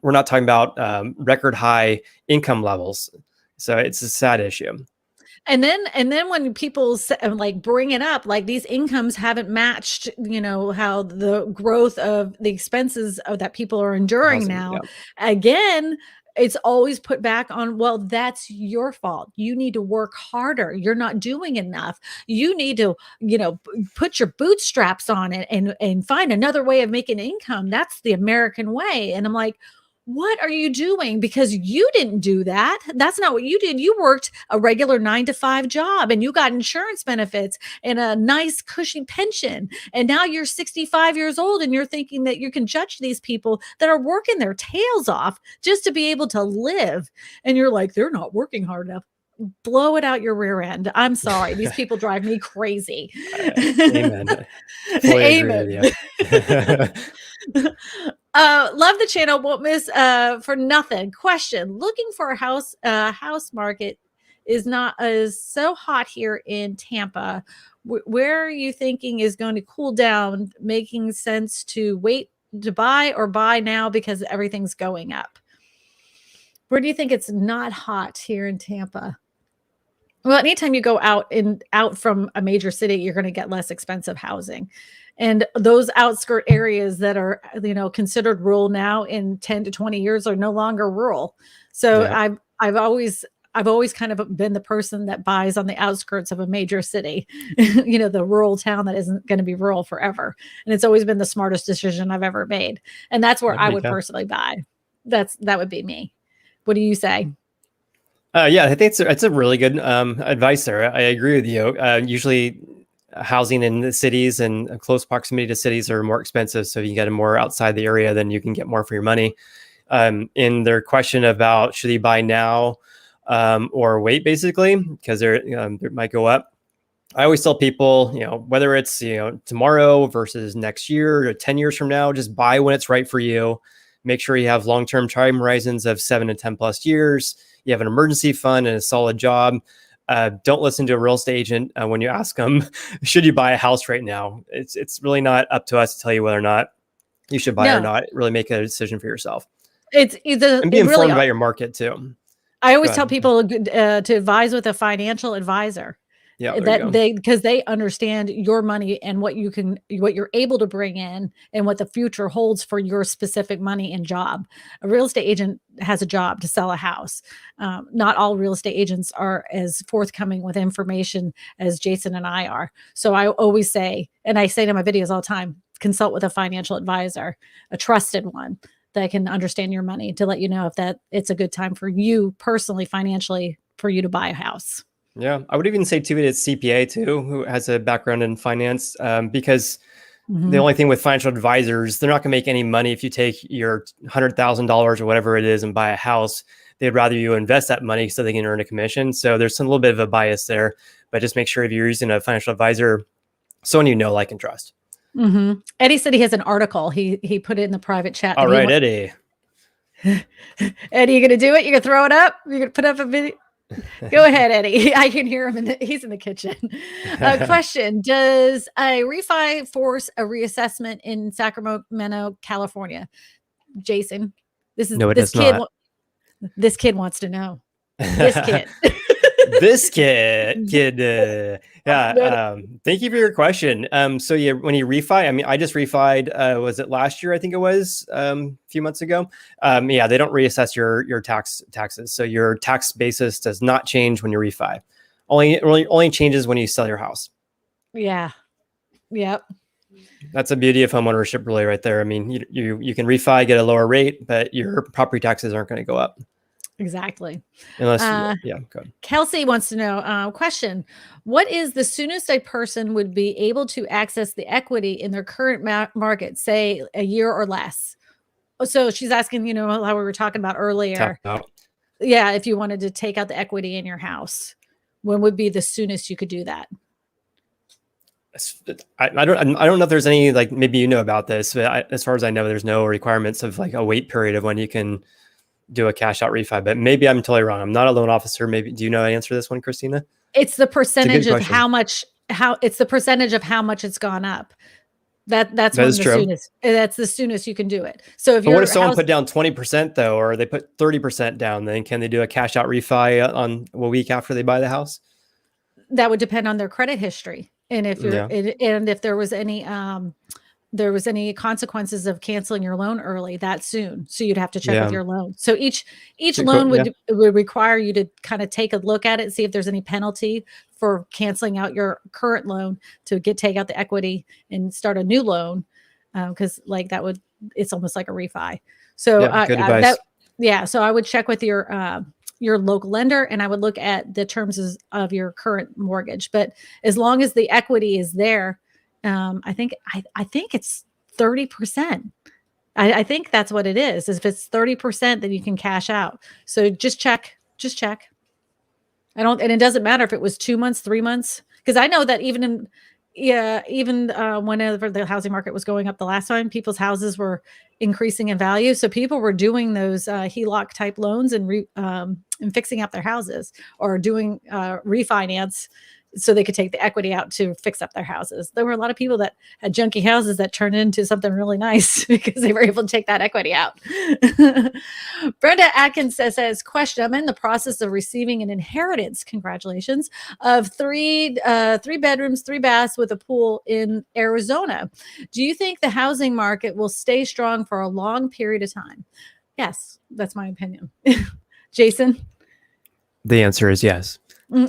We're not talking about record high income levels. So it's a sad issue. And then when people like bring it up, like these incomes haven't matched, how the growth of the expenses that people are enduring now. Again, it's always put back on, well, that's your fault. You need to work harder. You're not doing enough. You need to, put your bootstraps on it and find another way of making income. That's the American way. And I'm like, what are you doing? Because you didn't do that. That's not what you did. You worked a regular 9-to-5 job and you got insurance benefits and a nice cushy pension. And now you're 65 years old and you're thinking that you can judge these people that are working their tails off just to be able to live. And you're like, they're not working hard enough. Blow it out your rear end. I'm sorry. These people drive me crazy. Amen. Amen. Love the channel. Won't miss for nothing. Question: looking for a house market is not so hot here in Tampa. Where are you thinking is going to cool down, making sense to wait to buy or buy now because everything's going up? Where do you think it's not hot here in Tampa? Well, anytime you go out from a major city, you're going to get less expensive housing. And those outskirt areas that are, considered rural now in 10 to 20 years are no longer rural. So I've always kind of been the person that buys on the outskirts of a major city, the rural town that isn't going to be rural forever. And it's always been the smartest decision I've ever made. And that's where I would personally buy. That would be me. What do you say? Yeah, I think it's a really good advice there. I agree with you. Usually, housing in the cities and close proximity to cities are more expensive. So if you get more outside the area, then you can get more for your money. In their question about should he buy now or wait, basically, because they might go up. I always tell people, whether it's tomorrow versus next year or 10 years from now, just buy when it's right for you. Make sure you have long-term time horizons of 7 to 10 plus years. You have an emergency fund and a solid job. Don't listen to a real estate agent when you ask them, should you buy a house right now? It's really not up to us to tell you whether or not you should buy or No, not. Really make a decision for yourself it's either and be it really. informed about your market too. I Go always tell ahead. people to advise with a financial advisor. Yeah, there you That go. because they understand your money and what you're able to bring in and what the future holds for your specific money and job. A real estate agent has a job to sell a house. Not all real estate agents are as forthcoming with information as Jason and I are. So I always say, and I say to my videos all the time, consult with a financial advisor, a trusted one that can understand your money to let you know if that it's a good time for you personally, financially, for you to buy a house. Yeah, I would even say too, it's CPA too, who has a background in finance, because the Mhm. only thing with financial advisors, they're not going to make any money if you take your $100,000 or whatever it is and buy a house. They'd rather you invest that money so they can earn a commission. So there's a little bit of a bias there, but just make sure if you're using a financial advisor, someone like and trust. Mhm. Eddie said he has an article. He put it in the private chat All that he right, wa Eddie. Eddie, you gonna do it? You gonna throw it up? You gonna put up a video? Go ahead, Eddie. I can hear him he's in the kitchen. Question: does a refi force a reassessment in Sacramento, California? Jason, this is No, it this does kid. not. This kid wants to know. This kid. This kid, yeah. Thank you for your question. So yeah, when you refi, I mean, I just refied. Was it last year? I think it was a few months ago. Yeah, they don't reassess your taxes, so your tax basis does not change when you refi. Only changes when you sell your house. Yeah. Yep. That's the beauty of homeownership, really, right there. I mean, you can refi, get a lower rate, but your property taxes aren't going to go up Exactly. unless, Uh, yeah, good. Kelsey wants to know, question: what is the soonest a person would be able to access the equity in their current market, say a year or less? So she's asking, how we were talking about Tap earlier. out. Yeah, if you wanted to take out the equity in your house, when would be the soonest you could do that? I don't know if there's any, maybe you know about this, but as far as I know, there's no requirements of a wait period of when you can do a cash out refi, but maybe I'm totally wrong. I'm not a loan officer. Maybe, do you know the answer to this one, Kristina? It's the It's a good percentage of question. how it's the percentage of how much it's gone up. That's That when is true. that's the soonest you can do it. So if But what if your someone house, put down 20% though, or they put 30% down, then can they do a cash out refi on a week after they buy the house? that would depend on their credit history. And Yeah. if there was any consequences of canceling your loan early that soon. So you'd have to check with Yeah. your loan. So each Good loan quote. Yeah. would require you to kind of take a look at it, see if there's any penalty for canceling out your current loan to take out the equity and start a new loan. Because it's almost like a refi. So Yeah. Good advice. so I would check with your local lender, and I would look at the terms of your current mortgage. But as long as the equity is there, I think it's 30%. I think that's what it is. If it's 30%, then you can cash out. So just check. And it doesn't matter if it was 2 months, 3 months, because I know that even whenever the housing market was going up the last time, people's houses were increasing in value. So people were doing those HELOC type loans and fixing up their houses, or doing refinance so they could take the equity out to fix up their houses. There were a lot of people that had junky houses that turned into something really nice because they were able to take that equity out. Brenda Atkins says, question: I'm in the process of receiving an inheritance, congratulations, of three bedrooms, 3 baths with a pool in Arizona. Do you think the housing market will stay strong for a long period of time? Yes, that's my opinion. Jason? The answer is yes.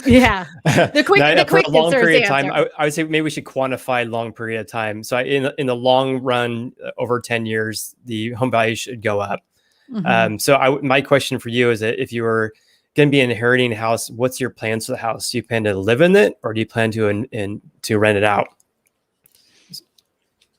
Yeah. The quick For a long answer is period the of time, answer. I would say maybe we should quantify long period of time. So in the long run, over 10 years, the home value should go up. Mhm. So my question for you is that if you were going to be inheriting a house, what's your plans for the house? Do you plan to live in it, or do you plan to to rent it out?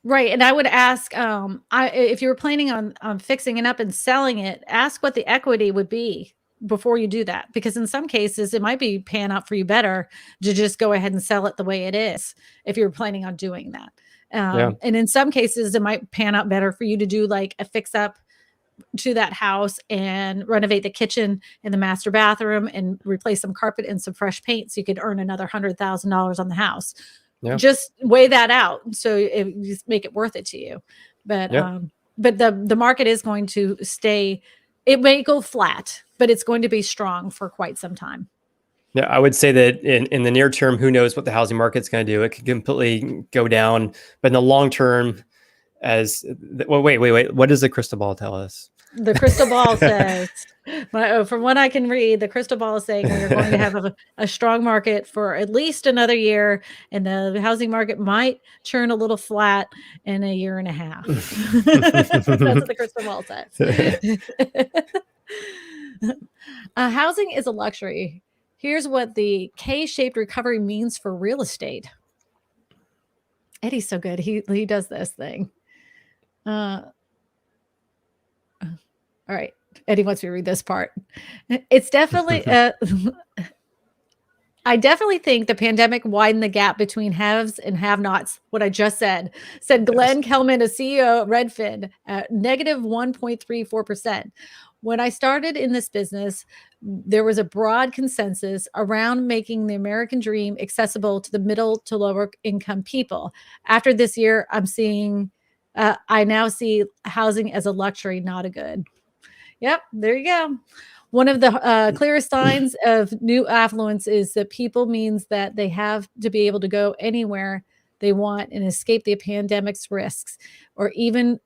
Right. And I would ask, if you were planning on fixing it up and selling it, ask what the equity would be before you do that. Because in some cases, it might be pan out for you better to just go ahead and sell it the way it is if you're planning on doing that. Yeah. And in some cases, it might pan out better for you to do like a fix up to that house and renovate the kitchen and the master bathroom and replace some carpet and some fresh paint so you could earn another $100,000 on the house. Yeah. Just weigh that out so it just make it worth it to you. But but the market is going to stay, it may go flat, but it's going to be strong for quite some time. Yeah, I would say that in the near term, who knows what the housing market's going to do? It could completely go down, but in the long term, wait, what does the crystal ball tell us? The crystal ball says, from what I can read, the crystal ball is saying we're going to have a strong market for at least another year, and the housing market might turn a little flat in a year and a half. That's what the crystal ball says. Housing is a luxury. Here's what the K-shaped recovery means for real estate. Eddie's so good. He does this thing. All right. Eddie wants me to read this part. It's definitely, I definitely think the pandemic widened the gap between haves and have-nots. What I just said Glenn Kelman, a CEO at Redfin, at negative 1.34%. When I started in this business, there was a broad consensus around making the American dream accessible to the middle to lower income people. After this year, I now see housing as a luxury, not a good. Yep, there you go. One of the clearest signs of new affluence is that people means that they have to be able to go anywhere they want and escape the pandemic's risks, or even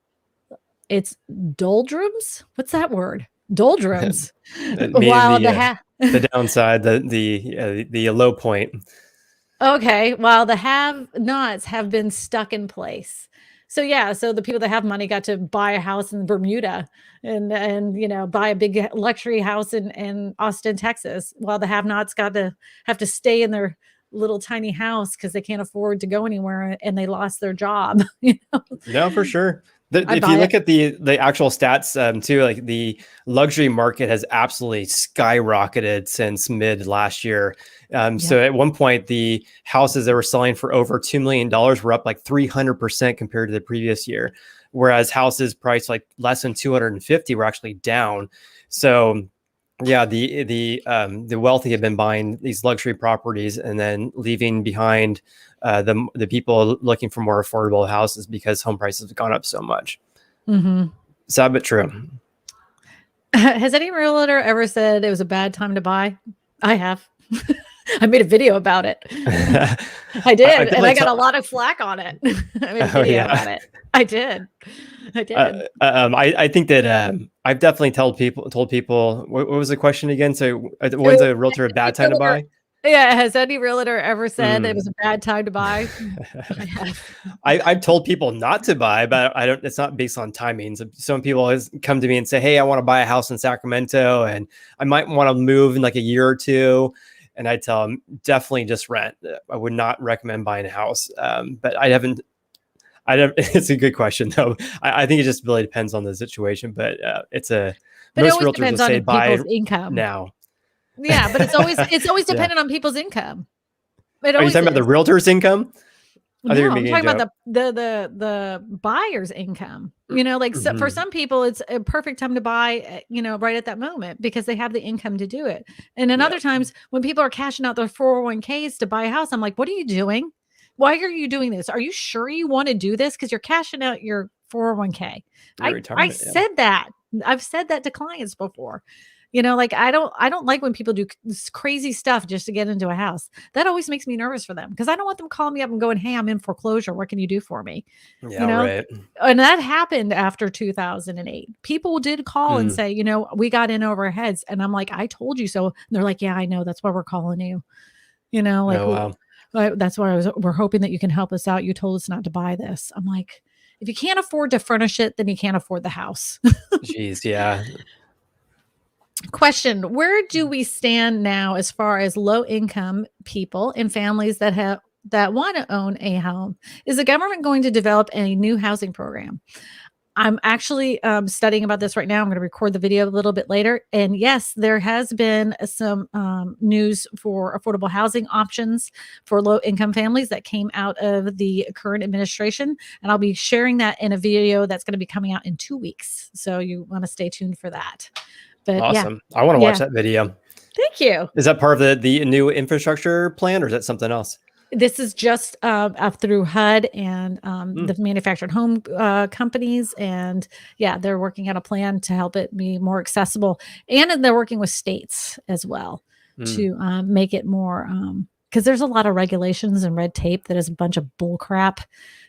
it's doldrums. What's that word? Doldrums. While the downside, the low point. Okay, while the have-nots have been stuck in place. So the people that have money got to buy a house in Bermuda and buy a big luxury house in Austin, Texas, while the have-nots have to stay in their little tiny house because they can't afford to go anywhere and they lost their job. No, for sure. If you look at the actual stats too, like the luxury market has absolutely skyrocketed since mid last year. So at one point, the houses that were selling for over $2 million were up like 300% compared to the previous year, whereas houses priced like less than 250 were actually down. So yeah, the wealthy have been buying these luxury properties and then leaving behind the people looking for more affordable houses because home prices have gone up so much. Mm-hmm. Sad but true. Has any realtor ever said it was a bad time to buy? I have. I made a video about it. I did, and I got a lot of flack on it. I made a video about it. I did. I think that I've definitely told people. What was the question again? So, when's a realtor a bad time to buy? Yeah, has any realtor ever said it was a bad time to buy? I have. I've told people not to buy, but I don't. It's not based on timings. Some people come to me and say, "Hey, I want to buy a house in Sacramento, and I might want to move in like a year or two." And I tell them, definitely just rent. I would not recommend buying a house. But I don't. It's a good question though. I think it just really depends on the situation. But most realtors will say buy income now. Yeah, but it's always dependent on people's income. Are you talking about the realtor's income? No, I'm talking about the buyer's income. For some people, it's a perfect time to buy, right at that moment because they have the income to do it. And then other times when people are cashing out their 401ks to buy a house, I'm like, what are you doing? Why are you doing this? Are you sure you want to do this? Because you're cashing out your 401k. I said that. I've said that to clients before. I don't like when people do this crazy stuff just to get into a house. That always makes me nervous for them because I don't want them calling me up and going, "Hey, I'm in foreclosure. What can you do for me?" Right. And that happened after 2008. People did call and say, "We got in over our heads," and I'm like, "I told you so." And they're like, "Yeah, I know. That's why we're calling you." Oh, wow. That's why we're hoping that you can help us out. You told us not to buy this. I'm like, if you can't afford to furnish it, then you can't afford the house. Jeez, yeah. Question: where do we stand now as far as low income people and families that want to own a home? Is the government going to develop a new housing program? I'm actually studying about this right now. I'm going to record the video a little bit later. And yes, there has been some news for affordable housing options for low income families that came out of the current administration. And I'll be sharing that in a video that's going to be coming out in 2 weeks. So you want to stay tuned for that. But yeah, Awesome. I want to watch yeah. that video. Thank you. Is that part of the new infrastructure plan, or is that something else? This is just through HUD and the manufactured home companies. And yeah, they're working on a plan to help it be more accessible. And they're working with states as well to make it more, because there's a lot of regulations and red tape that is a bunch of bull crap.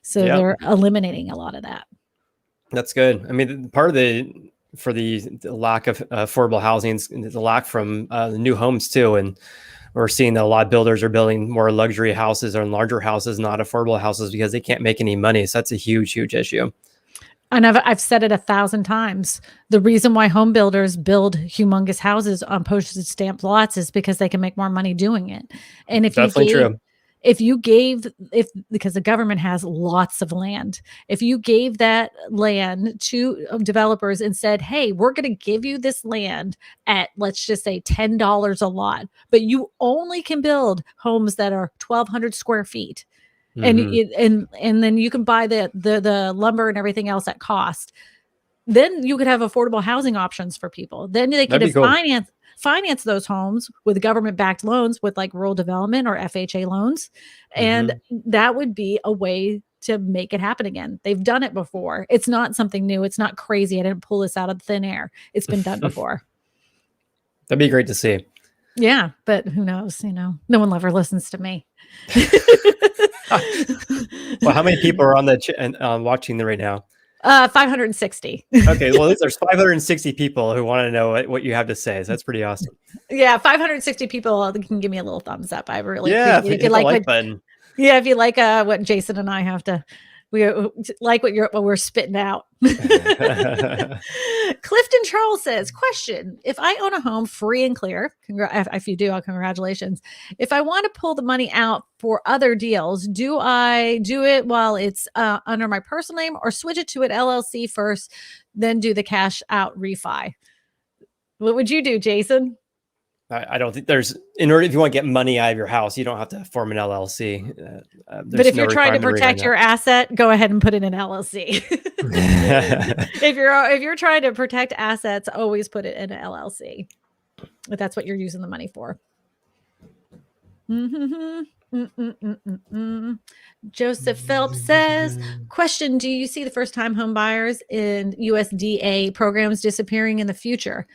So they're eliminating a lot of that. That's good. I mean, part of the lack of affordable housing is the lack from the new homes too. And we're seeing that a lot of builders are building more luxury houses or larger houses, not affordable houses, because they can't make any money. So that's a huge, huge issue. And I've said it 1,000 times. The reason why home builders build humongous houses on postage stamp lots is because they can make more money doing it. And because the government has lots of land, if you gave that land to developers and said, hey, we're going to give you this land at, let's just say $10 a lot, but you only can build homes that are 1,200 square feet. And then you can buy the lumber and everything else at cost. Then you could have affordable housing options for people. Then they could finance those homes with government-backed loans with like rural development or FHA loans. And that would be a way to make it happen again. They've done it before. It's not something new. It's not crazy. I didn't pull this out of thin air. It's been done before. That'd be great to see. Yeah, but who knows? No one ever listens to me. Well, how many people are on the watching right now? 560. Okay, well, there's 560 people who want to know what you have to say. So that's pretty awesome. Yeah, 560 people can give me a little thumbs up. I really appreciate it. If you like button. Yeah, if you like what Jason and I have to, we like what we're spitting out. Clifton Charles says, question: if I own a home free and clear, if you do, congratulations. If I want to pull the money out for other deals, do I do it while it's under my personal name, or switch it to an LLC first, then do the cash out refi? What would you do, Jason? I don't think if you want to get money out of your house, you don't have to form an LLC. But if you're trying to protect your asset, go ahead and put it in an LLC. If you're trying to protect assets, always put it in an LLC. If that's what you're using the money for. Joseph Phelps says, question: do you see the first-time home buyers in USDA programs disappearing in the future?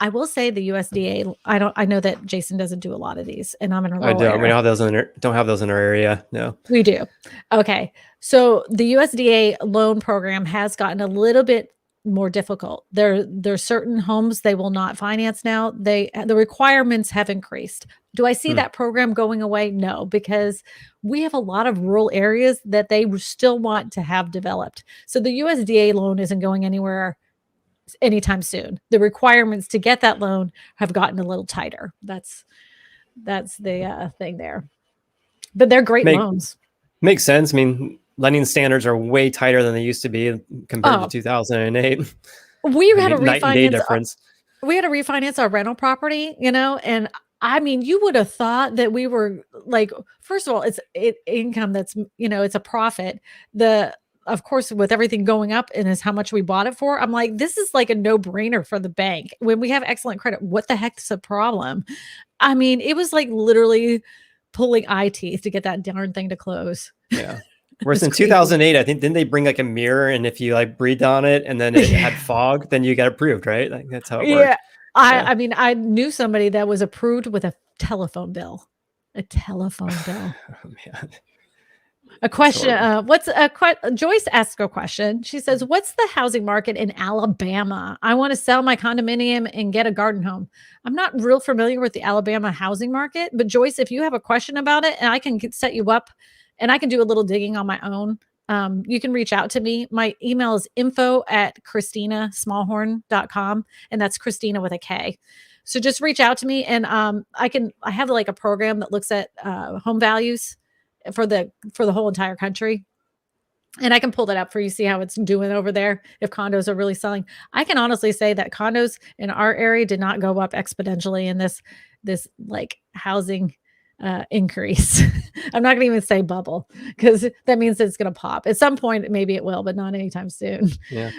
I will say the USDA. I know that Jason doesn't do a lot of these, and I'm in a rural area. We don't have those in our area. No, we do. Okay, so the USDA loan program has gotten a little bit more difficult. There's certain homes they will not finance now. The requirements have increased. Do I see that program going away? No, because we have a lot of rural areas that they still want to have developed. So the USDA loan isn't going anywhere anytime soon. The requirements to get that loan have gotten a little tighter. That's the thing there. But they're great loans. Makes sense. I mean, lending standards are way tighter than they used to be compared to 2008. We had a night and day difference. We had to refinance our rental property, and I mean, you would have thought that we were like, first of all, it's income that's, it's a profit. Of course, with everything going up and is how much we bought it for, I'm like, this is like a no-brainer for the bank. When we have excellent credit, what the heck is the problem? I mean, it was like literally pulling eye teeth to get that darn thing to close. Yeah. Whereas in 2008, I think, didn't they bring like a mirror, and if you like breathed on it and then it had fog, then you got approved, right? Like that's how it worked. I mean, I knew somebody that was approved with a telephone bill. A telephone bill. Oh, man. A question. Joyce asked a question. She says, what's the housing market in Alabama? I want to sell my condominium and get a garden home. I'm not real familiar with the Alabama housing market, but Joyce, if you have a question about it, and I can set you up and I can do a little digging on my own, you can reach out to me. My email is info@KristinaSmallhorn.com. And that's Kristina with a K. So just reach out to me, and I have like a program that looks at home values for the whole entire country. And I can pull that up for you, see how it's doing over there, if condos are really selling. I can honestly say that condos in our area did not go up exponentially in this like housing increase. I'm not going to even say bubble, because that means it's going to pop. At some point, maybe it will, but not anytime soon. Yeah.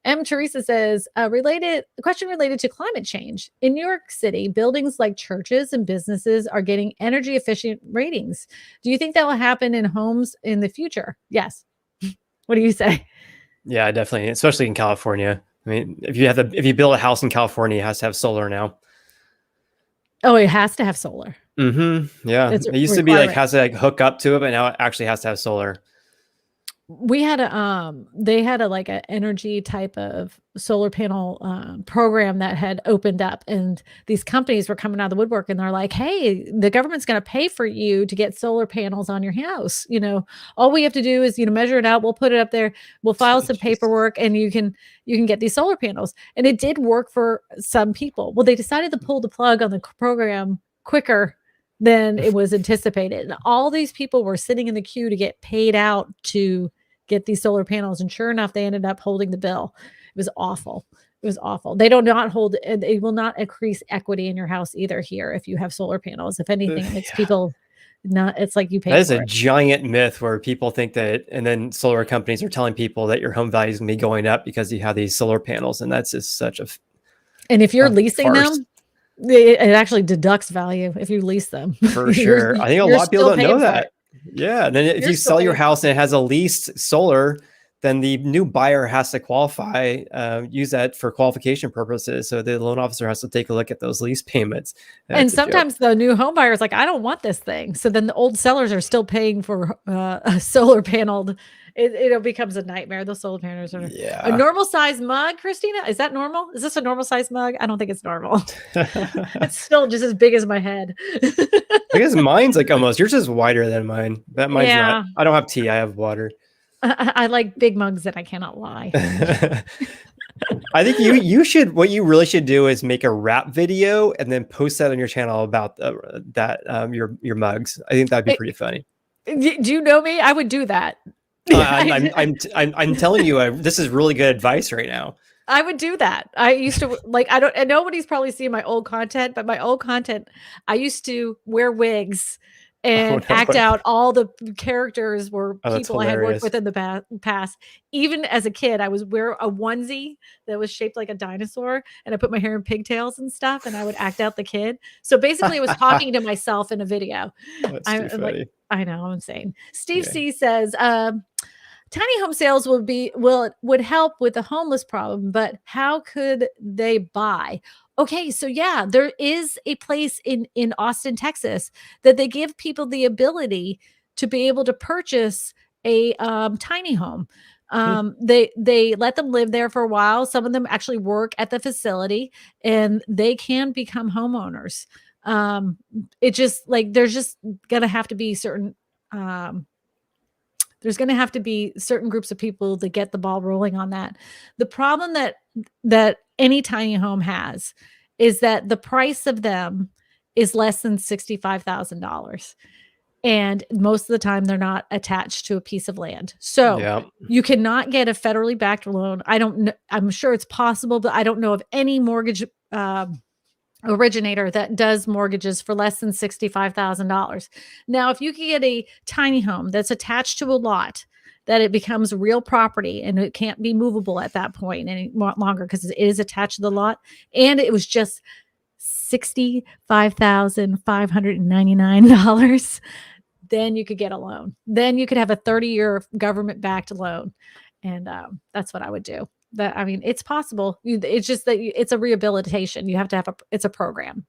M. Teresa says, question related to climate change. In New York City, buildings like churches and businesses are getting energy efficient ratings. Do you think that will happen in homes in the future? Yes. What do you say? Yeah, definitely. Especially in California. I mean, if you build a house in California, it has to have solar now. Oh, it has to have solar. Mm-hmm. Yeah. It's It used to be like has to like hook up to it, but now it actually has to have solar. We had they had a like a energy type of solar panel program that had opened up, and these companies were coming out of the woodwork, and they're like, hey, the government's going to pay for you to get solar panels on your house. All we have to do is measure it out, we'll put it up there, we'll file some paperwork, and you can get these solar panels. And it did work for some people. Well, they decided to pull the plug on the program quicker than it was anticipated, and all these people were sitting in the queue to get paid out to get these solar panels, and sure enough, they ended up holding the bill. It was awful. It was awful. They will not increase equity in your house either here if you have solar panels. If anything, it makes people not, it's like you pay. That is a giant myth where people think that, and then solar companies are telling people that your home value is going to be going up because you have these solar panels, and that's just such a. And if you're leasing them, it actually deducts value if you lease them. For sure. I think a lot of people don't know that. Yeah. And then if you sell your house and it has a leased solar, then the new buyer has to qualify, use that for qualification purposes. So the loan officer has to take a look at those lease payments. And sometimes the new home buyer is like, I don't want this thing. So then the old sellers are still paying for a solar paneled. It becomes a nightmare. Those solar panels are a normal size mug. Kristina, is that normal? Is this a normal size mug? I don't think it's normal. It's still just as big as my head. I guess mine's like almost, yours is wider than mine. Mine's not. I don't have tea. I have water. I like big mugs that I cannot lie. I think you should, what you really should do is make a rap video and then post that on your channel about your mugs. I think that'd be pretty funny. Do you know me? I would do that. I'm telling you, this is really good advice right now. I would do that. I used to and nobody's probably seen my old content, but my old content, I used to wear wigs and act out all the characters were people I had worked with in the past. Even as a kid, I was wear a onesie that was shaped like a dinosaur, and I put my hair in pigtails and stuff, and I would act out the kid. So basically, I was talking to myself in a video. That's too funny. I know, I'm insane. Steve C says, tiny home sales would help with the homeless problem, but how could they buy? Okay, so yeah, there is a place in Austin, Texas, that they give people the ability to be able to purchase a tiny home. They let them live there for a while. Some of them actually work at the facility, and they can become homeowners. It just there's just gonna have to be certain there's going to have to be certain groups of people to get the ball rolling on that. The problem that any tiny home has is that the price of them is less than $65,000. And most of the time they're not attached to a piece of land. So you cannot get a federally backed loan. I'm sure it's possible, but I don't know of any mortgage originator that does mortgages for less than $65,000. Now, if you can get a tiny home that's attached to a lot, that it becomes real property and it can't be movable at that point any longer because it is attached to the lot, and it was just $65,599, then you could get a loan. Then you could have a 30-year government-backed loan, and that's what I would do. It's possible. It's just that it's a rehabilitation. You have to have it's a program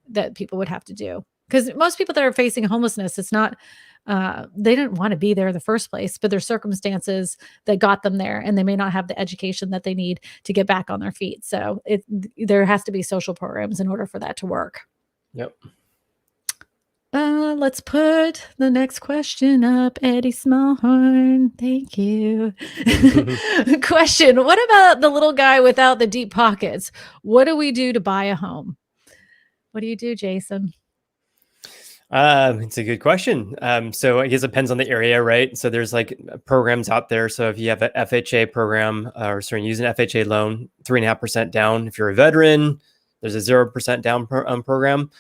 that people would have to do, because most people that are facing homelessness, it's not, they didn't want to be there in the first place, but there's circumstances that got them there, and they may not have the education that they need to get back on their feet. So there has to be social programs in order for that to work. Yep. Let's put the next question up, Eddie Smallhorn. Thank you. Question: what about the little guy without the deep pockets? What do we do to buy a home? What do you do, Jason? It's a good question. So I guess it depends on the area, right? So there's like programs out there. So if you have an FHA program or starting using an FHA loan, 3.5% down. If you're a veteran, there's a 0% down program.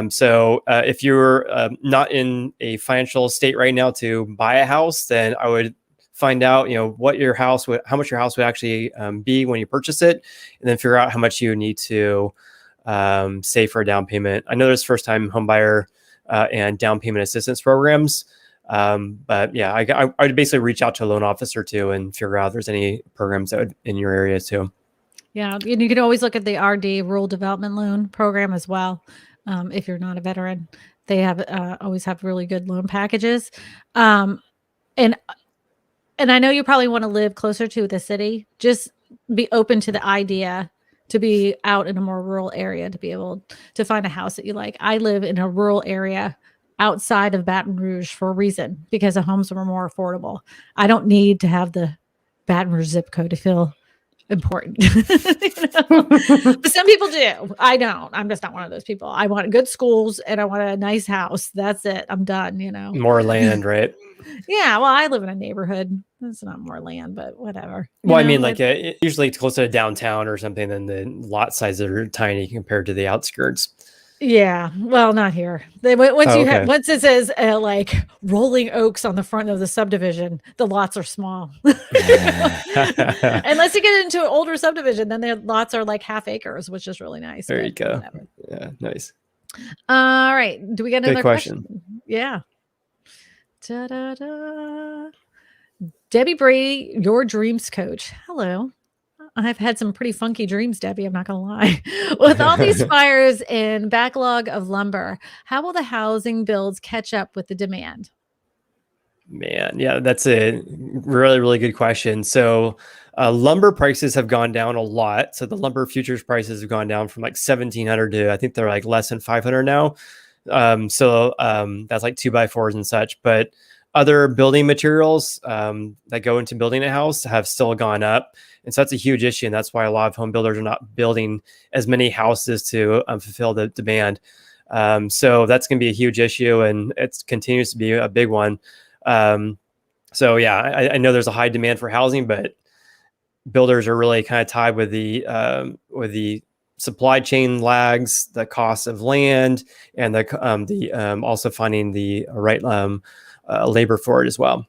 So if you're not in a financial state right now to buy a house, then I would find out, what your house would, how much your house would actually be when you purchase it, and then figure out how much you need to save for a down payment. I know there's first time home buyer and down payment assistance programs. But yeah, I would basically reach out to a loan officer too and figure out if there's any programs that would in your area too. Yeah, and you can always look at the RD Rural Development Loan Program as well. If you're not a veteran, they have always have really good loan packages. And I know you probably want to live closer to the city. Just be open to the idea to be out in a more rural area to be able to find a house that you like. I live in a rural area outside of Baton Rouge for a reason, because the homes were more affordable. I don't need to have the Baton Rouge zip code to feel important. But some people do. I don't. I'm just not one of those people. I want good schools and I want a nice house. That's it. I'm done, More land, right? Yeah, well, I live in a neighborhood. That's not more land, but whatever. Well, I mean, like usually it's closer to downtown or something, then the lot sizes are tiny compared to the outskirts. Yeah, well, not here. Once it says like Rolling Oaks on the front of the subdivision, the lots are small. Unless you get into an older subdivision, then their lots are like half acres, which is really nice. There you go. Whatever. Yeah, nice. All right, do we get another question? Yeah. Ta-da-da. Debbie Brady, your dreams coach. Hello. I've had some pretty funky dreams, Debbie. I'm not going to lie. With all these fires and backlog of lumber, how will the housing builds catch up with the demand? Man, yeah, that's a really, really good question. So lumber prices have gone down a lot. So the lumber futures prices have gone down from like 1,700 to I think they're like less than 500 now. So that's like 2x4s and such. But other building materials that go into building a house have still gone up. And so that's a huge issue. And that's why a lot of home builders are not building as many houses to fulfill the demand. So that's going to be a huge issue, and it continues to be a big one. So yeah, I know there's a high demand for housing, but builders are really kind of tied with the supply chain lags, the cost of land, and the also finding the right labor for it as well.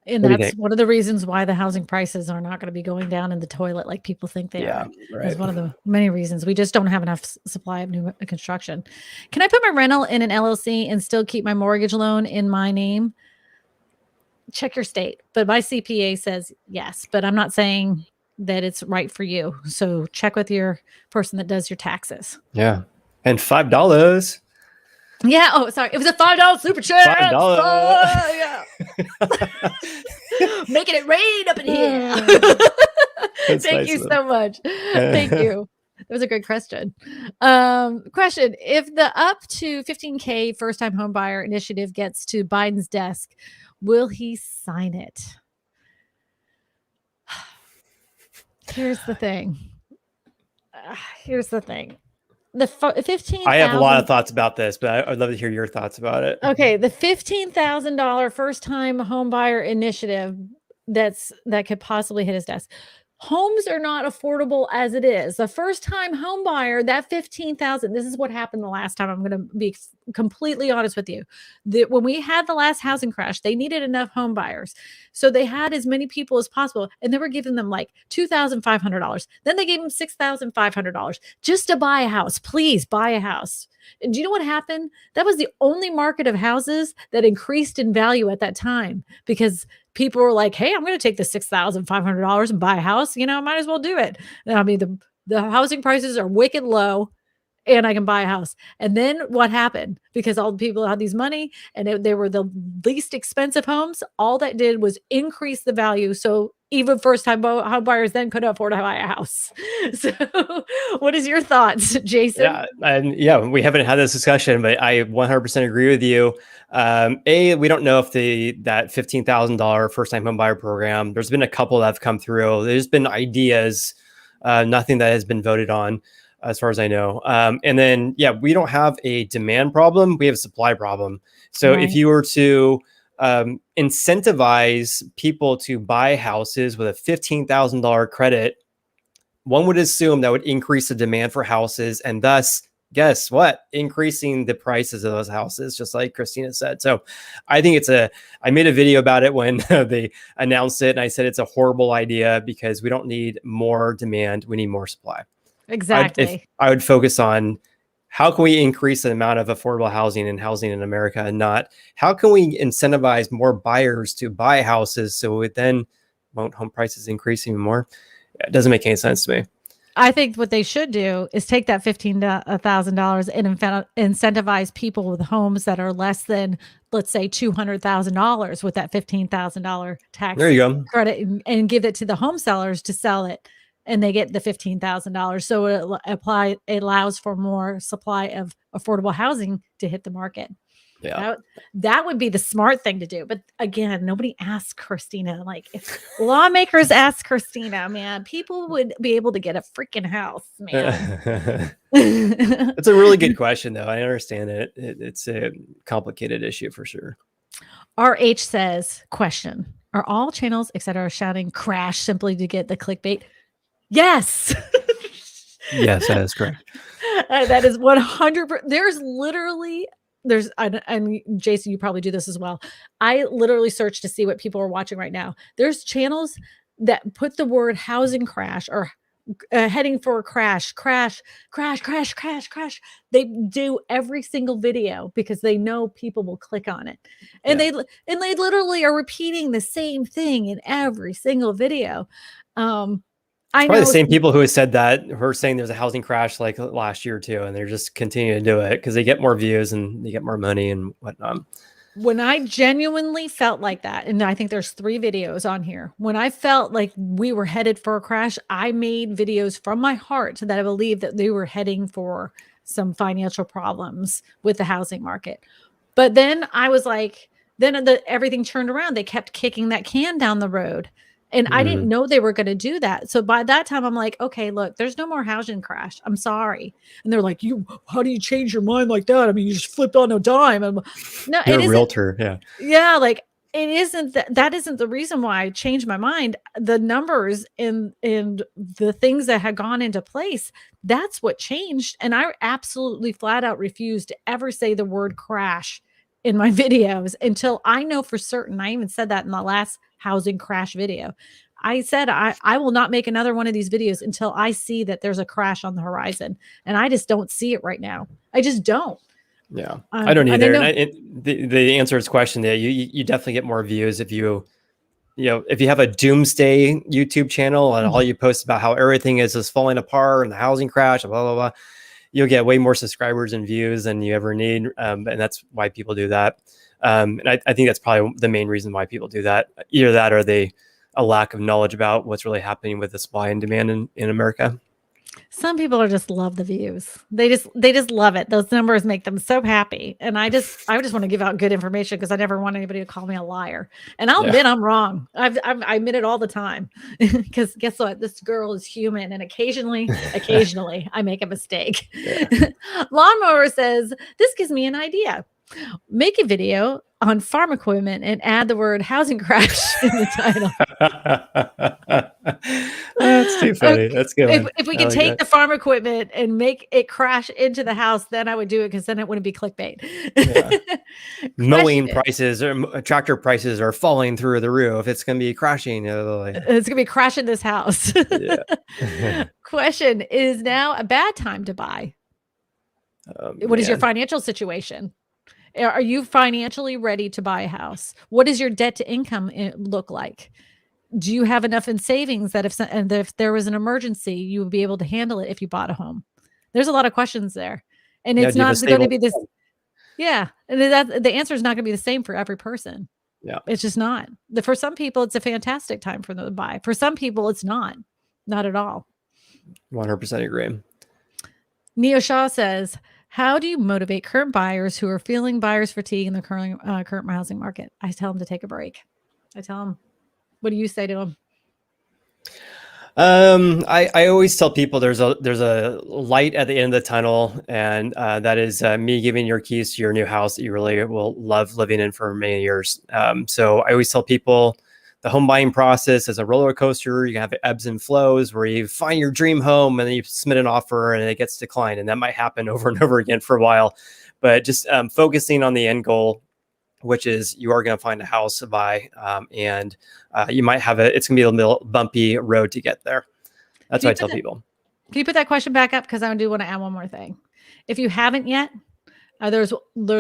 And that's one of the reasons why the housing prices are not going to be going down in the toilet like people think they are. Right. That's one of the many reasons. We just don't have enough supply of new construction. Can I put my rental in an LLC and still keep my mortgage loan in my name? Check your state. But my CPA says yes, but I'm not saying that it's right for you. So check with your person that does your taxes. Yeah. And $5. Yeah. Oh, sorry. It was a $5 super chat. $5. Oh, yeah. Making it rain up in here. Thank you so much. Thank you. That was a great question. Question: if the up to $15,000 first-time home buyer initiative gets to Biden's desk, will he sign it? Here's the thing. The 15,000. I have a lot of thoughts about this, but I'd love to hear your thoughts about it. Okay, the $15,000 first-time home buyer initiative that could possibly hit his desk. Homes are not affordable as it is. The first-time home buyer, that $15,000. This is what happened the last time. I'm going to be completely honest with you. When we had the last housing crash, they needed enough home buyers, so they had as many people as possible, and they were giving them like $2,500. Then they gave them $6,500 just to buy a house. Please buy a house. And do you know what happened? That was the only market of houses that increased in value at that time, because people were like, hey, I'm going to take the $6,500 and buy a house. I might as well do it. I mean, the housing prices are wicked low, and I can buy a house. And then what happened? Because all the people had these money and they were the least expensive homes. All that did was increase the value. So even first time home buyers then couldn't afford to buy a house. So what is your thoughts, Jason? Yeah, and yeah, we haven't had this discussion, but I 100% agree with you. We don't know if that $15,000 first time home buyer program. There's been a couple that have come through. There's been ideas, nothing that has been voted on, as far as I know. And then yeah, we don't have a demand problem. We have a supply problem. So if you were to incentivize people to buy houses with a $15,000 credit, one would assume that would increase the demand for houses and thus, guess what? Increasing the prices of those houses, just like Kristina said. So I think I made a video about it when they announced it. And I said, it's a horrible idea because we don't need more demand. We need more supply. Exactly. I would focus on how can we increase the amount of affordable housing and housing in America, and not how can we incentivize more buyers to buy houses so it then won't home prices increase even more. It doesn't make any sense to me. I think what they should do is take that $15,000 and incentivize people with homes that are less than, let's say, $200,000 with that $15,000 tax There you go. credit, and give it to the home sellers to sell it, and they get the $15,000. So it allows for more supply of affordable housing to hit the market. Yeah. That would be the smart thing to do. But again, nobody asked Kristina. Like, if lawmakers asked Kristina, man, people would be able to get a freaking house, man. That's a really good question, though. I understand it. It's a complicated issue for sure. RH says, question, are all channels, etc., shouting crash simply to get the clickbait? Yes. Yes, that is correct. That is 100%. And Jason, you probably do this as well. I literally search to see what people are watching right now. There's channels that put the word housing crash or heading for a crash. They do every single video because they know people will click on it. And they literally are repeating the same thing in every single video. I know the same people who have said that, who are saying there's a housing crash like last year too, and they're just continuing to do it because they get more views and they get more money and whatnot. When I genuinely felt like that, and I think there's 3 videos on here, when I felt like we were headed for a crash, I made videos from my heart that I believed that they were heading for some financial problems with the housing market. But then I was like, everything turned around. They kept kicking that can down the road. And I didn't know they were going to do that. So by that time, I'm like, okay, look, there's no more housing crash. I'm sorry. And they're like, how do you change your mind like that? I mean, you just flipped on a dime. No, you're a realtor. Yeah. Yeah. Like, it isn't that isn't the reason why I changed my mind. The numbers and the things that had gone into place, that's what changed. And I absolutely flat out refused to ever say the word crash in my videos until I know for certain. I even said that in the last housing crash video. I said, I will not make another one of these videos until I see that there's a crash on the horizon. And I just don't see it right now. I just don't. Yeah, I don't either. The answer to this question, that you definitely get more views if you have a doomsday YouTube channel and all you post about how everything is just falling apart and the housing crash, blah, blah, blah. You'll get way more subscribers and views than you ever need. And that's why people do that. And I think that's probably the main reason why people do that. Either that or a lack of knowledge about what's really happening with the supply and demand in America. Some people just love the views. They just love it. Those numbers make them so happy. And I just want to give out good information because I never want anybody to call me a liar. And I'll admit I'm wrong. I admit it all the time because guess what? This girl is human, and occasionally I make a mistake. Yeah. Lawnmower says, this gives me an idea. Make a video on farm equipment and add the word housing crash in the title. That's too funny. That's good. If we could take the farm equipment and make it crash into the house, then I would do it because then it wouldn't be clickbait. Yeah. Mowing prices or tractor prices are falling through the roof. It's going to be crashing. It's going to be crashing this house. Yeah. Question, is now a bad time to buy? What is your financial situation? Are you financially ready to buy a house? What does your debt to income look like? Do you have enough in savings that if there was an emergency, you would be able to handle it if you bought a home? There's a lot of questions there, and Yeah, it's do you have a not going to stable be this. income? Yeah, and that the answer is not going to be the same for every person. Yeah, It's just not. For some people, it's a fantastic time for them to buy. For some people, it's not at all. 100% agree. Neo Shaw says, how do you motivate current buyers who are feeling buyer's fatigue in the current housing market? I tell them to take a break. I tell them, what do you say to them? I always tell people there's a light at the end of the tunnel, and that is me giving your keys to your new house that you really will love living in for many years. So I always tell people the home buying process is a roller coaster. You can have ebbs and flows where you find your dream home and then you submit an offer and it gets declined, and that might happen over and over again for a while. But just focusing on the end goal, which is you are going to find a house to buy, and you might have it's going to be a little bumpy road to get there. That's what I tell people. Can you put that question back up? Because I do want to add one more thing. If you haven't yet, there's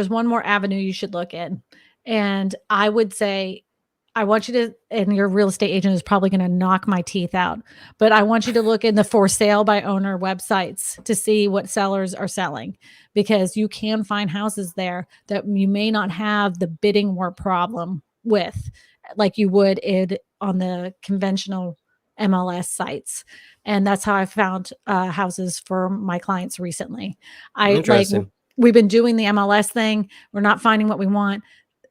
one more avenue you should look in. And I would say, I want you to, and your real estate agent is probably going to knock my teeth out, but I want you to look in the for sale by owner websites to see what sellers are selling, because you can find houses there that you may not have the bidding war problem with, like you would on the conventional MLS sites. And that's how I found houses for my clients recently. We've been doing the MLS thing. We're not finding what we want.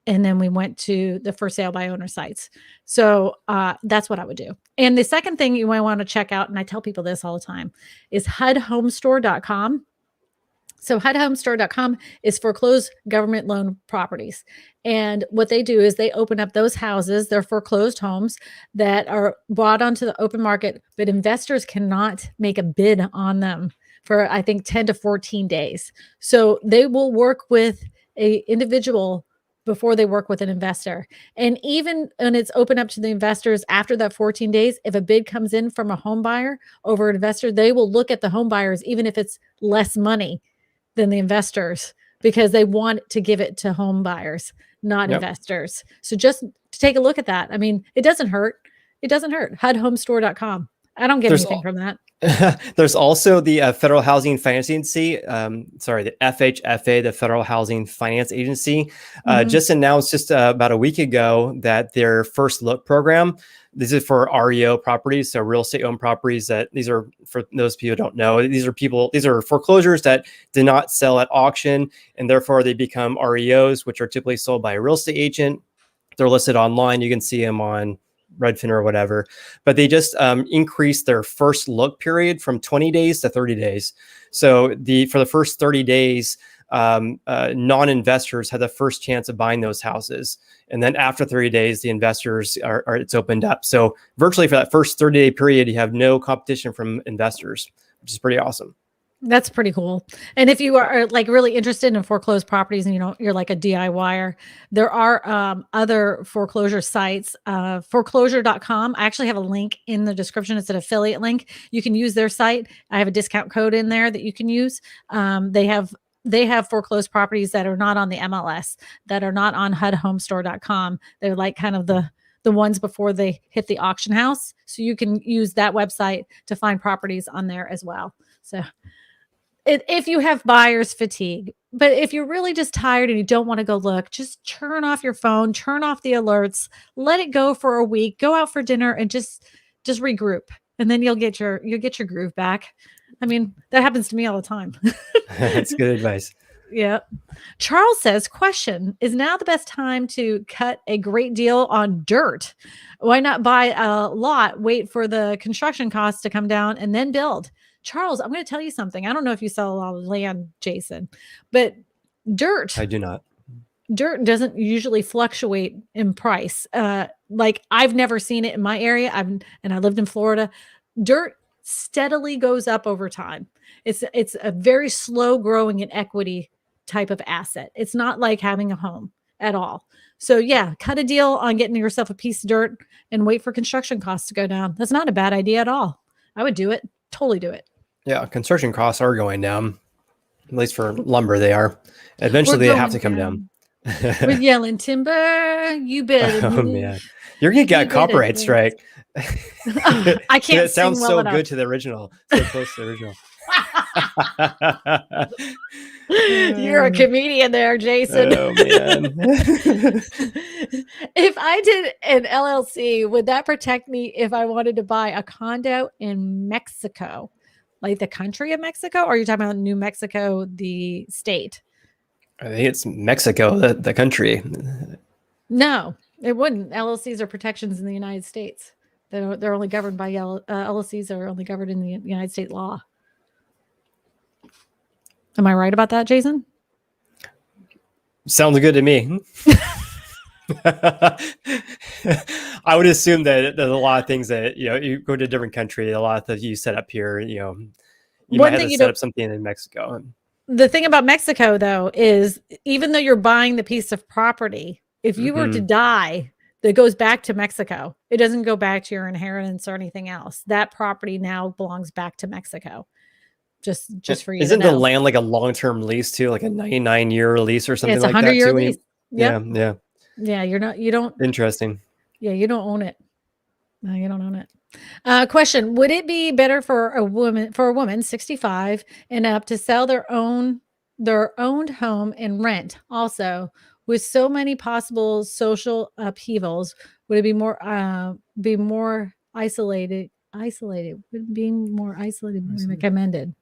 And then we went to the for sale by owner sites. So that's what I would do. And the second thing you might want to check out, and I tell people this all the time, is HUDhomestore.com. So HUDhomestore.com is foreclosed government loan properties. And what they do is they open up those houses, they're foreclosed homes that are brought onto the open market, but investors cannot make a bid on them for, I think, 10 to 14 days. So they will work with an individual before they work with an investor. And even when it's open up to the investors after that 14 days, if a bid comes in from a home buyer over an investor, they will look at the home buyers, even if it's less money than the investors, because they want to give it to home buyers, not investors. So just to take a look at that. I mean, it doesn't hurt. It doesn't hurt. HUDhomestore.com. I don't get anything from that. There's also the Federal Housing Finance Agency, the FHFA, the Federal Housing Finance Agency, just announced just about a week ago that their first look program, this is for REO properties, so real estate owned properties, that these are, for those people who don't know, these are foreclosures that did not sell at auction, and therefore they become REOs, which are typically sold by a real estate agent. They're listed online. You can see them on Redfin or whatever, but they just increased their first look period from 20 days to 30 days. So for the first 30 days, non-investors had the first chance of buying those houses. And then after 30 days, the investors it's opened up. So virtually for that first 30-day period, you have no competition from investors, which is pretty awesome. That's pretty cool. And if you are like really interested in foreclosed properties and you're like a DIYer, there are other foreclosure sites, foreclosure.com. I actually have a link in the description. It's an affiliate link. You can use their site. I have a discount code in there that you can use. They have foreclosed properties that are not on the MLS, that are not on HUDhomestore.com. They're like kind of the ones before they hit the auction house. So you can use that website to find properties on there as well. So if you have buyer's fatigue, but if you're really just tired and you don't want to go look, just turn off your phone, turn off the alerts, let it go for a week, go out for dinner and just regroup. And then you'll get your groove back. I mean, that happens to me all the time. That's good advice. Yeah. Charles says, question, is now the best time to cut a great deal on dirt? Why not buy a lot, wait for the construction costs to come down and then build? Charles, I'm going to tell you something. I don't know if you sell a lot of land, Jason, but dirt. I do not. Dirt doesn't usually fluctuate in price. Like I've never seen it in my area. And I lived in Florida. Dirt steadily goes up over time. It's a very slow growing in equity type of asset. It's not like having a home at all. So yeah, cut a deal on getting yourself a piece of dirt and wait for construction costs to go down. That's not a bad idea at all. I would do it. Totally do it. Yeah, construction costs are going down. At least for lumber, they are. Eventually, they have to come down. We're yelling timber. You better. Oh man, you're gonna get a copyright strike. I can't. It sounds sing well so enough. good to the original. So close to the original. You're a comedian there, Jason. Oh man. If I did an LLC, would that protect me if I wanted to buy a condo in Mexico, like the country of Mexico? Or are you talking about New Mexico, the state? I think it's Mexico, the country. No, it wouldn't. LLCs are protections in the United States. They're only governed by LLCs are only governed in the United States law. Am I right about that, Jason? Sounds good to me. I would assume that there's a lot of things that, you go to a different country, a lot that you set up here, you might have to set up something in Mexico. The thing about Mexico, though, is even though you're buying the piece of property, if you were to die, that goes back to Mexico. It doesn't go back to your inheritance or anything else. That property now belongs back to Mexico. Just for you. Isn't the land like a long-term lease too, like a 99-year lease or something like that? It's a 100-year lease. Yeah. Yeah, you don't. Interesting. Yeah, you don't own it. No, you don't own it. Question: would it be better for a woman 65 and up to sell their owned home and rent? Also, with so many possible social upheavals, would it be more isolated? Being more isolated recommended.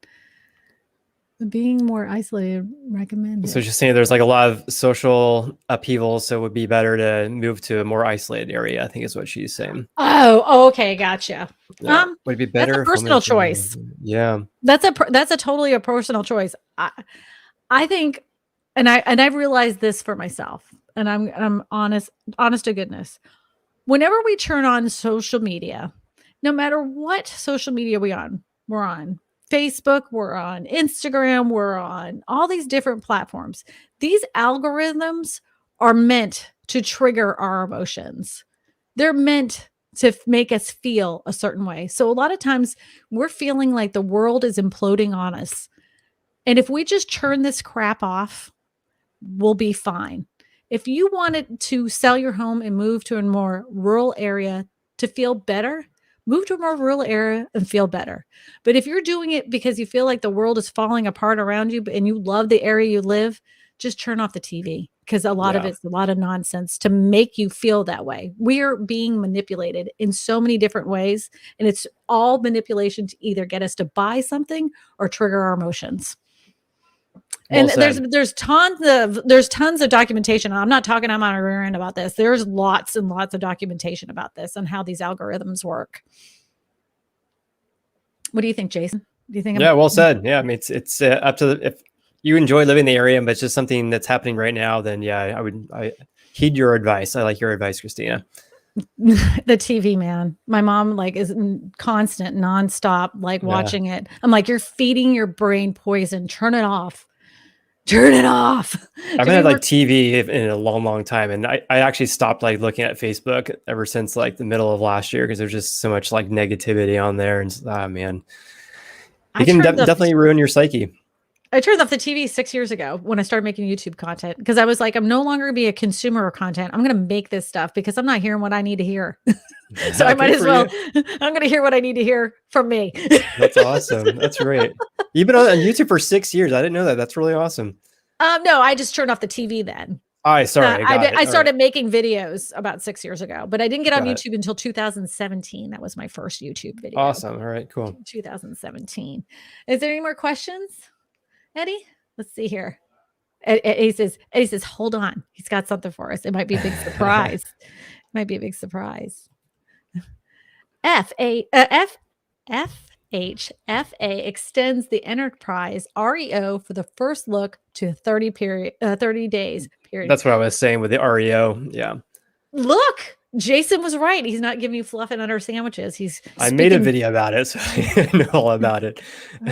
Being more isolated recommended. So just saying there's like a lot of social upheaval, so it would be better to move to a more isolated area, I think is what she's saying. Oh, okay, gotcha. Yeah. Would it be better? That's a personal choice. Yeah. That's a totally a personal choice. I think, and I've realized this for myself, and I'm honest to goodness. Whenever we turn on social media, no matter what social media we're on Facebook, we're on Instagram, we're on all these different platforms. These algorithms are meant to trigger our emotions. They're meant to make us feel a certain way. So a lot of times we're feeling like the world is imploding on us. And if we just turn this crap off, we'll be fine. If you wanted to sell your home and move to a more rural area to feel better, move to a more rural area and feel better. But if you're doing it because you feel like the world is falling apart around you and you love the area you live, just turn off the TV, because a lot of it's a lot of nonsense to make you feel that way. We are being manipulated in so many different ways, and it's all manipulation to either get us to buy something or trigger our emotions. And there's tons of documentation. I'm not talking I'm on a rear end about this. There's lots and lots of documentation about this and how these algorithms work. What do you think, Jason? Do you think? Yeah, well said. Yeah, I mean it's up to if you enjoy living in the area, but it's just something that's happening right now, then yeah, I heed your advice. I like your advice, Kristina. The TV, man. My mom is constant, nonstop, watching it. I'm like, you're feeding your brain poison. Turn it off. Turn it off. I haven't had TV in a long, long time. And I actually stopped looking at Facebook ever since the middle of last year, because there's just so much negativity on there. And man, you can definitely ruin your psyche. I turned off the TV 6 years ago when I started making YouTube content, because I was like, I'm no longer going to be a consumer of content. I'm going to make this stuff because I'm not hearing what I need to hear. So I might as well. I'm going to hear what I need to hear from me. That's awesome. That's great. You've been on YouTube for 6 years. I didn't know that. That's really awesome. No, I just turned off the TV then. I started making videos about 6 years ago, but I didn't get on YouTube until 2017. That was my first YouTube video. Awesome. All right, cool. 2017. Is there any more questions, Eddie? Let's see here. Eddie says, hold on. He's got something for us. It might be a big surprise. FHFA extends the enterprise REO for the first look to 30 days period. That's what I was saying with the REO. Yeah. Look, Jason was right. He's not giving you fluff and under sandwiches. I made a video about it, so I know all about it.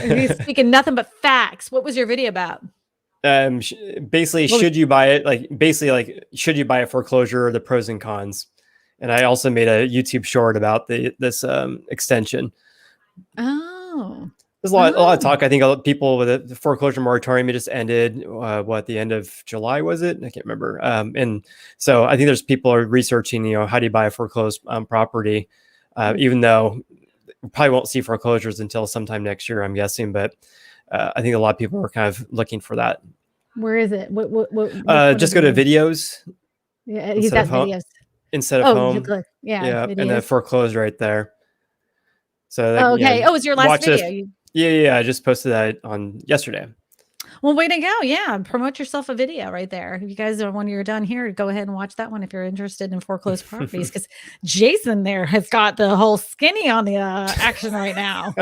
He's speaking nothing but facts. What was your video about? Basically, should you buy it? Should you buy a foreclosure, the pros and cons. And I also made a YouTube short about this extension. Oh, there's a lot of talk. I think people with the foreclosure moratorium, it just ended. The end of July, was it? I can't remember. And so I think there's people are researching, how do you buy a foreclosed property, even though we probably won't see foreclosures until sometime next year, I'm guessing. But I think a lot of people are kind of looking for that. Where is it? What Just is go to it? videos Yeah, he's instead of got home. videos. Instead of Oh, you home. click. Yeah, Yeah, and then videos. foreclosed right there. So like, Oh, okay. Oh, it was your last watch this. video. You Yeah. I just posted that on yesterday. Well, way to go. Yeah. Promote yourself a video right there. If you guys are, when you're done here, go ahead and watch that one if you're interested in foreclosed properties, because Jason there has got the whole skinny on the action right now.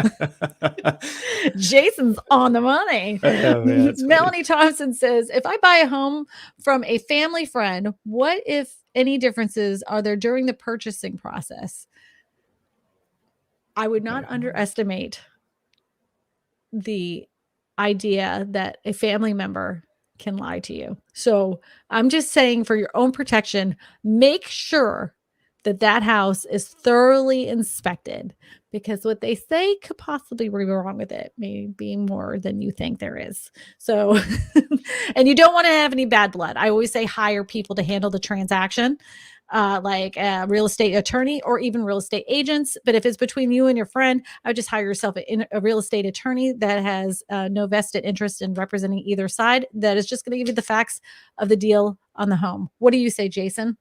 Jason's on the money. Oh, man, that's funny. Melanie Thompson says, if I buy a home from a family friend, what, if any, differences are there during the purchasing process? I would not underestimate the idea that a family member can lie to you. So I'm just saying, for your own protection, make sure that that house is thoroughly inspected, because what they say could possibly be wrong with it may be more than you think there is. So, and you don't want to have any bad blood. I always say hire people to handle the transaction, like a real estate attorney or even real estate agents. But if it's between you and your friend, I would just hire yourself a real estate attorney that has no vested interest in representing either side, that is just going to give you the facts of the deal on the home. What do you say, Jason?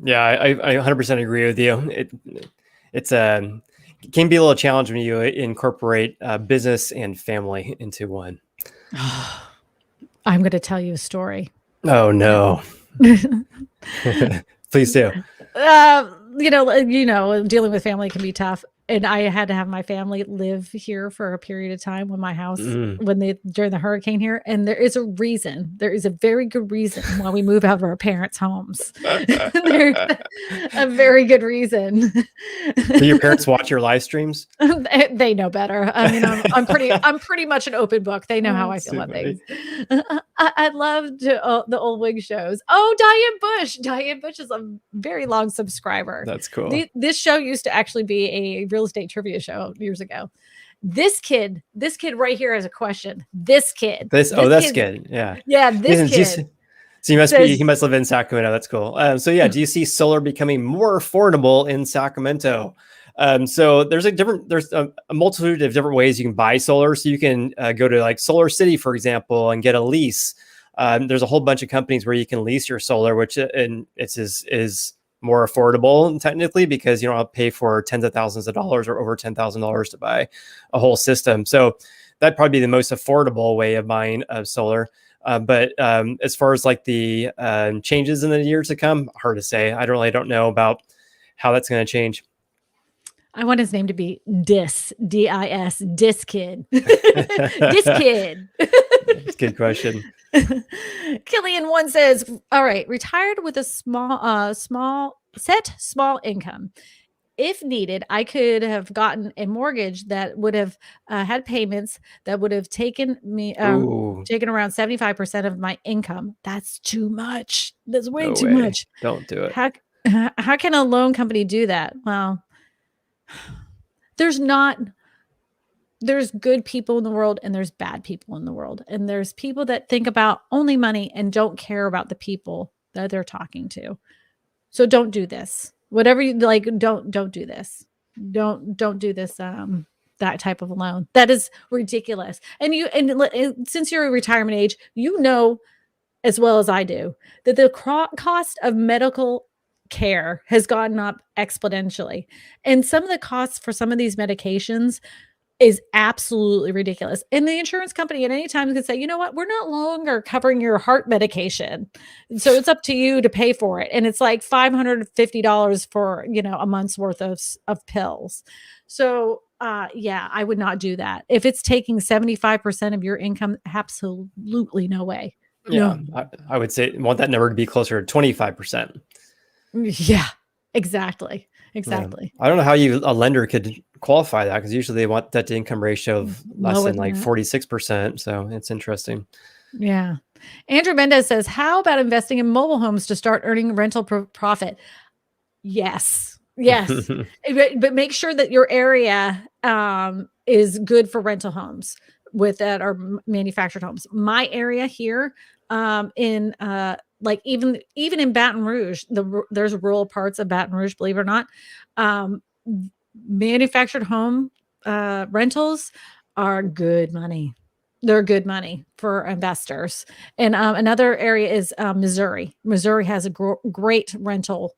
Yeah, I 100% agree with you. It can be a little challenge when you incorporate business and family into one. I'm going to tell you a story. Oh no. Please do. Dealing with family can be tough. And I had to have my family live here for a period of time when my house, during the hurricane here. And there is a reason. There is a very good reason why we move out of our parents' homes. There's a very good reason. Do your parents watch your live streams? They know better. I mean, I'm pretty much an open book. They know how I feel about things. I love the old wig shows. Oh, Diane Bush. Diane Bush is a very long subscriber. That's cool. This show used to actually be a real estate trivia show years ago. This kid right here has a question. This kid. This kid. Yeah. Yeah. This kid. So he must live in Sacramento. That's cool. So yeah, do you see solar becoming more affordable in Sacramento? So there's a multitude of different ways you can buy solar. So you can go to like Solar City, for example, and get a lease. There's a whole bunch of companies where you can lease your solar, which is more affordable technically, because you don't have to pay for tens of thousands of dollars or over $10,000 to buy a whole system. So that'd probably be the most affordable way of buying solar. But as far as like the changes in the years to come, hard to say. I don't know about how that's going to change. I want his name to be Dis Kid. Dis Kid. That's a good question. Killian one says, all right, retired with a small income. If needed, I could have gotten a mortgage that would have had payments that would have taken me taken around 75% of my income. That's too much. That's way too much. Don't do it. How can a loan company do that? Well, there's good people in the world and there's bad people in the world. And there's people that think about only money and don't care about the people that they're talking to. So don't do this. Whatever you like, don't do this. Don't do this. That type of a loan. That is ridiculous. And since you're a retirement age, you know as well as I do that the cost of medical care has gone up exponentially. And some of the costs for some of these medications is absolutely ridiculous. And the insurance company at any time can say, you know what, we're no longer covering your heart medication. So it's up to you to pay for it. And it's like $550 for, a month's worth of pills. So I would not do that. If it's taking 75% of your income, absolutely no way. Yeah, No. I would say want that number to be closer to 25%. Yeah, exactly. Yeah. I don't know how a lender could qualify that, because usually they want that to income ratio of less than like 46%. So it's interesting. Yeah. Andrew Mendez says, how about investing in mobile homes to start earning rental profit? Yes. But make sure that your area is good for rental homes that are manufactured homes. My area here in like even in Baton Rouge, there's rural parts of Baton Rouge, believe it or not, manufactured home rentals are good money. They're good money for investors. And another area is Missouri. Missouri has a great rental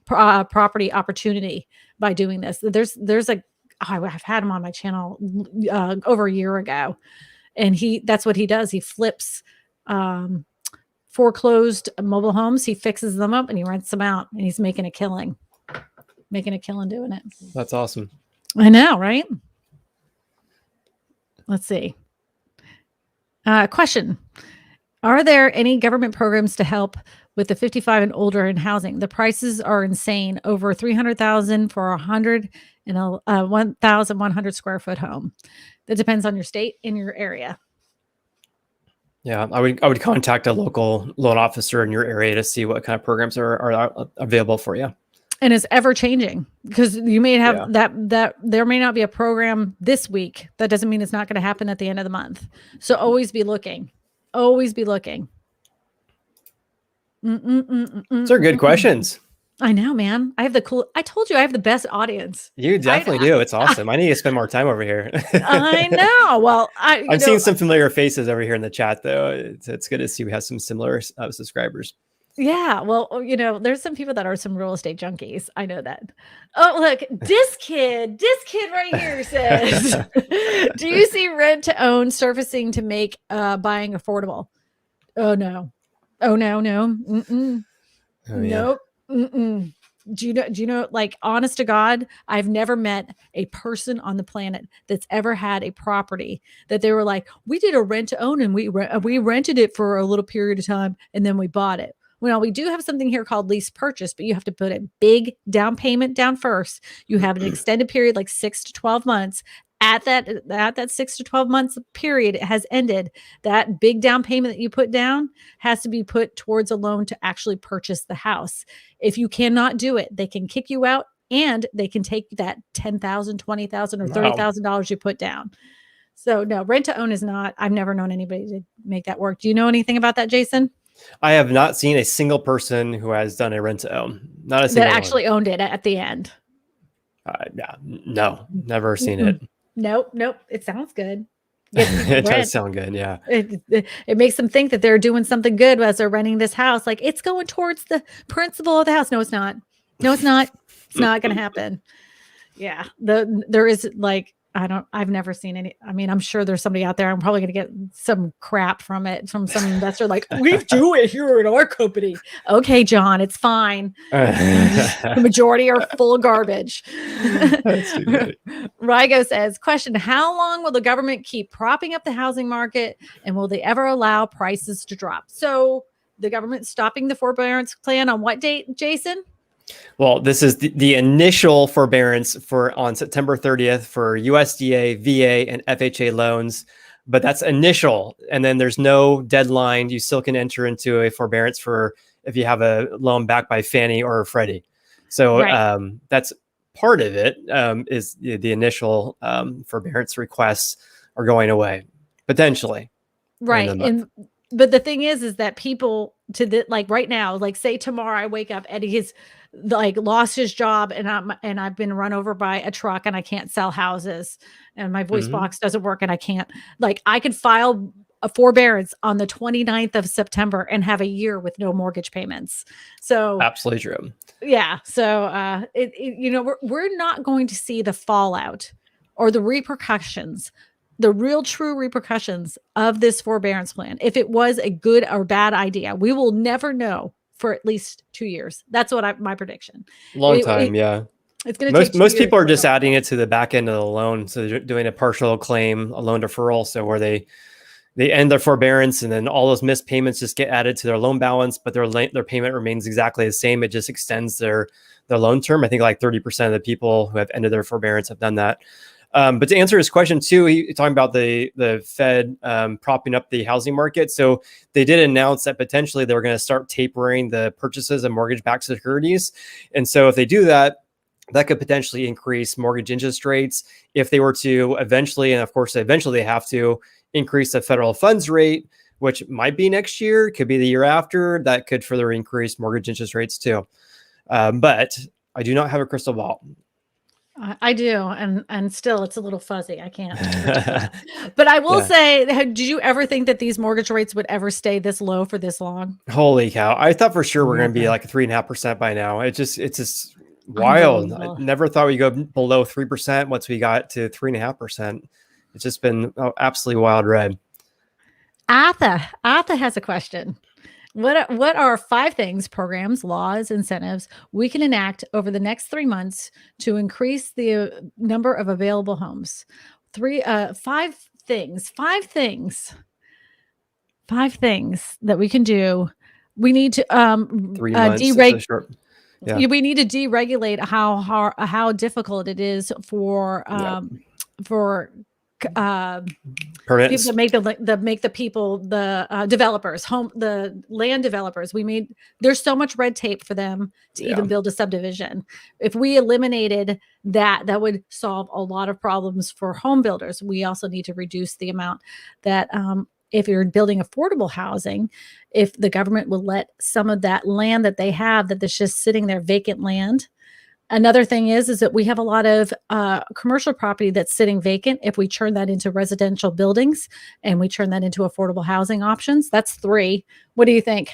property opportunity by doing this. There's a I've had him on my channel over a year ago, and that's what he does. He flips foreclosed mobile homes. He fixes them up and he rents them out, and he's making a killing doing it. That's awesome. I know, right? Let's see. Question. Are there any government programs to help with the 55 and older in housing? The prices are insane. Over $300,000 for 1,100 square foot home. That depends on your state and your area. Yeah, I would contact a local loan officer in your area to see what kind of programs are available for you. And it's ever changing, because you may have that there may not be a program this week. That doesn't mean it's not going to happen at the end of the month. So always be looking. Always be looking. Those are good questions. I know, man. I told you I have the best audience. You definitely do. It's awesome. I need to spend more time over here. I know. Well, I'm seeing some familiar faces over here in the chat, though. It's good to see we have some similar subscribers. Yeah. Well, there's some people that are some real estate junkies. I know that. Oh, look, this kid right here says, do you see rent to own surfacing to make buying affordable? Oh, no. Oh, no. Mm-mm. Oh, yeah. Nope. Mm-mm. Do you know, like, honest to God, I've never met a person on the planet that's ever had a property that they were like, we did a rent to own and we rented it for a little period of time and then we bought it. Well, we do have something here called lease purchase, but you have to put a big down payment down first. You have an extended period, like 6 to 12 months. At that 6 to 12 months period, it has ended. That big down payment that you put down has to be put towards a loan to actually purchase the house. If you cannot do it, they can kick you out, and they can take that $10,000, $20,000, or $30,000 you put down. So no, rent to own is not. I've never known anybody to make that work. Do you know anything about that, Jason? I have not seen a single person who has done a rent to own. Not a single that actually owned it at the end. Yeah, no, never seen it. Nope. It sounds good. It does sound good. Yeah. It makes them think that they're doing something good as they're renting this house. Like, it's going towards the principal of the house. No, it's not. It's not going to happen. Yeah. There is, like, I've never seen any. I mean, I'm sure there's somebody out there. I'm probably going to get some crap from some investor. Like, we do it here in our company. Okay, John, it's fine. The majority are full of garbage. That's too good. Rigo says, question, how long will the government keep propping up the housing market, and will they ever allow prices to drop? So the government's stopping the forbearance plan on what date, Jason? Well, this is the initial forbearance on September 30th for USDA, VA, and FHA loans, but that's initial. And then there's no deadline. You still can enter into a forbearance for if you have a loan backed by Fannie or Freddie. So that's part of it. Is the initial forbearance requests are going away potentially. Right. But the thing is that people like right now, like say tomorrow I wake up, Eddie has like lost his job and I've been run over by a truck and I can't sell houses and my voice box doesn't work and I can't, like, I could file a forbearance on the 29th of September and have a year with no mortgage payments. So absolutely true. Yeah. So we're not going to see the fallout or the repercussions, the real true repercussions of this forbearance plan. If it was a good or bad idea, we will never know for at least 2 years. That's what my prediction. Long time. Yeah. It's going to take most people are just adding it to the back end of the loan. So they're doing a partial claim, a loan deferral. So where they end their forbearance and then all those missed payments just get added to their loan balance, but their payment remains exactly the same. It just extends their loan term. I think like 30% of the people who have ended their forbearance have done that. But to answer his question too, he's talking about the Fed propping up the housing market. So they did announce that potentially they were going to start tapering the purchases of mortgage-backed securities. And so if they do that, that could potentially increase mortgage interest rates. If they were to eventually, and of course, eventually they have to increase the federal funds rate, which might be next year, could be the year after, that could further increase mortgage interest rates too. But I do not have a crystal ball. I do, and still it's a little fuzzy. I can't predict that. But I will Yeah. say, did you ever think that these mortgage rates would ever stay this low for this long? Holy cow. I thought for sure we're going to be Never. like 3.5% by now. It's just wild. I Unbelievable. never thought we'd go below 3% once we got to 3.5%. It's just been absolutely wild ride. Atha has a question. What are 5 things, programs, laws, incentives we can enact over the next 3 months to increase the number of available homes? 5 things. 5 things that we can do. We need to 3 months is a short. Yeah. we need to deregulate how difficult it is for Permits. people that make the people, the developers, the land developers. There's so much red tape for them to even build a subdivision. If we eliminated that would solve a lot of problems for home builders. We also need to reduce the amount that if you're building affordable housing, if the government will let some of that land that they have that's just sitting there, vacant land. Another thing is that we have a lot of commercial property that's sitting vacant. If we turn that into residential buildings and we turn that into affordable housing options, that's 3. What do you think?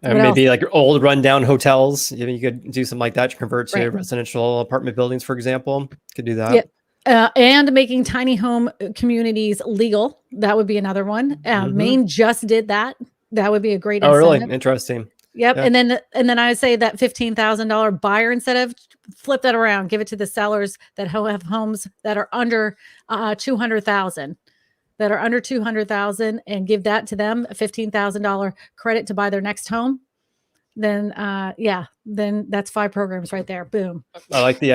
Maybe like old rundown hotels. You could do something like that to convert to Right. residential apartment buildings, for example. Could do that. Yeah. And making tiny home communities legal. That would be another one. Maine just did that. That would be a great incentive. Oh, really? Interesting. Yep. Yeah. And then I would say that $15,000 buyer incentive, flip that around, give it to the sellers that have homes that are under 200,000, and give that to them, a $15,000 credit to buy their next home. Then then that's 5 programs right there. Boom. I like the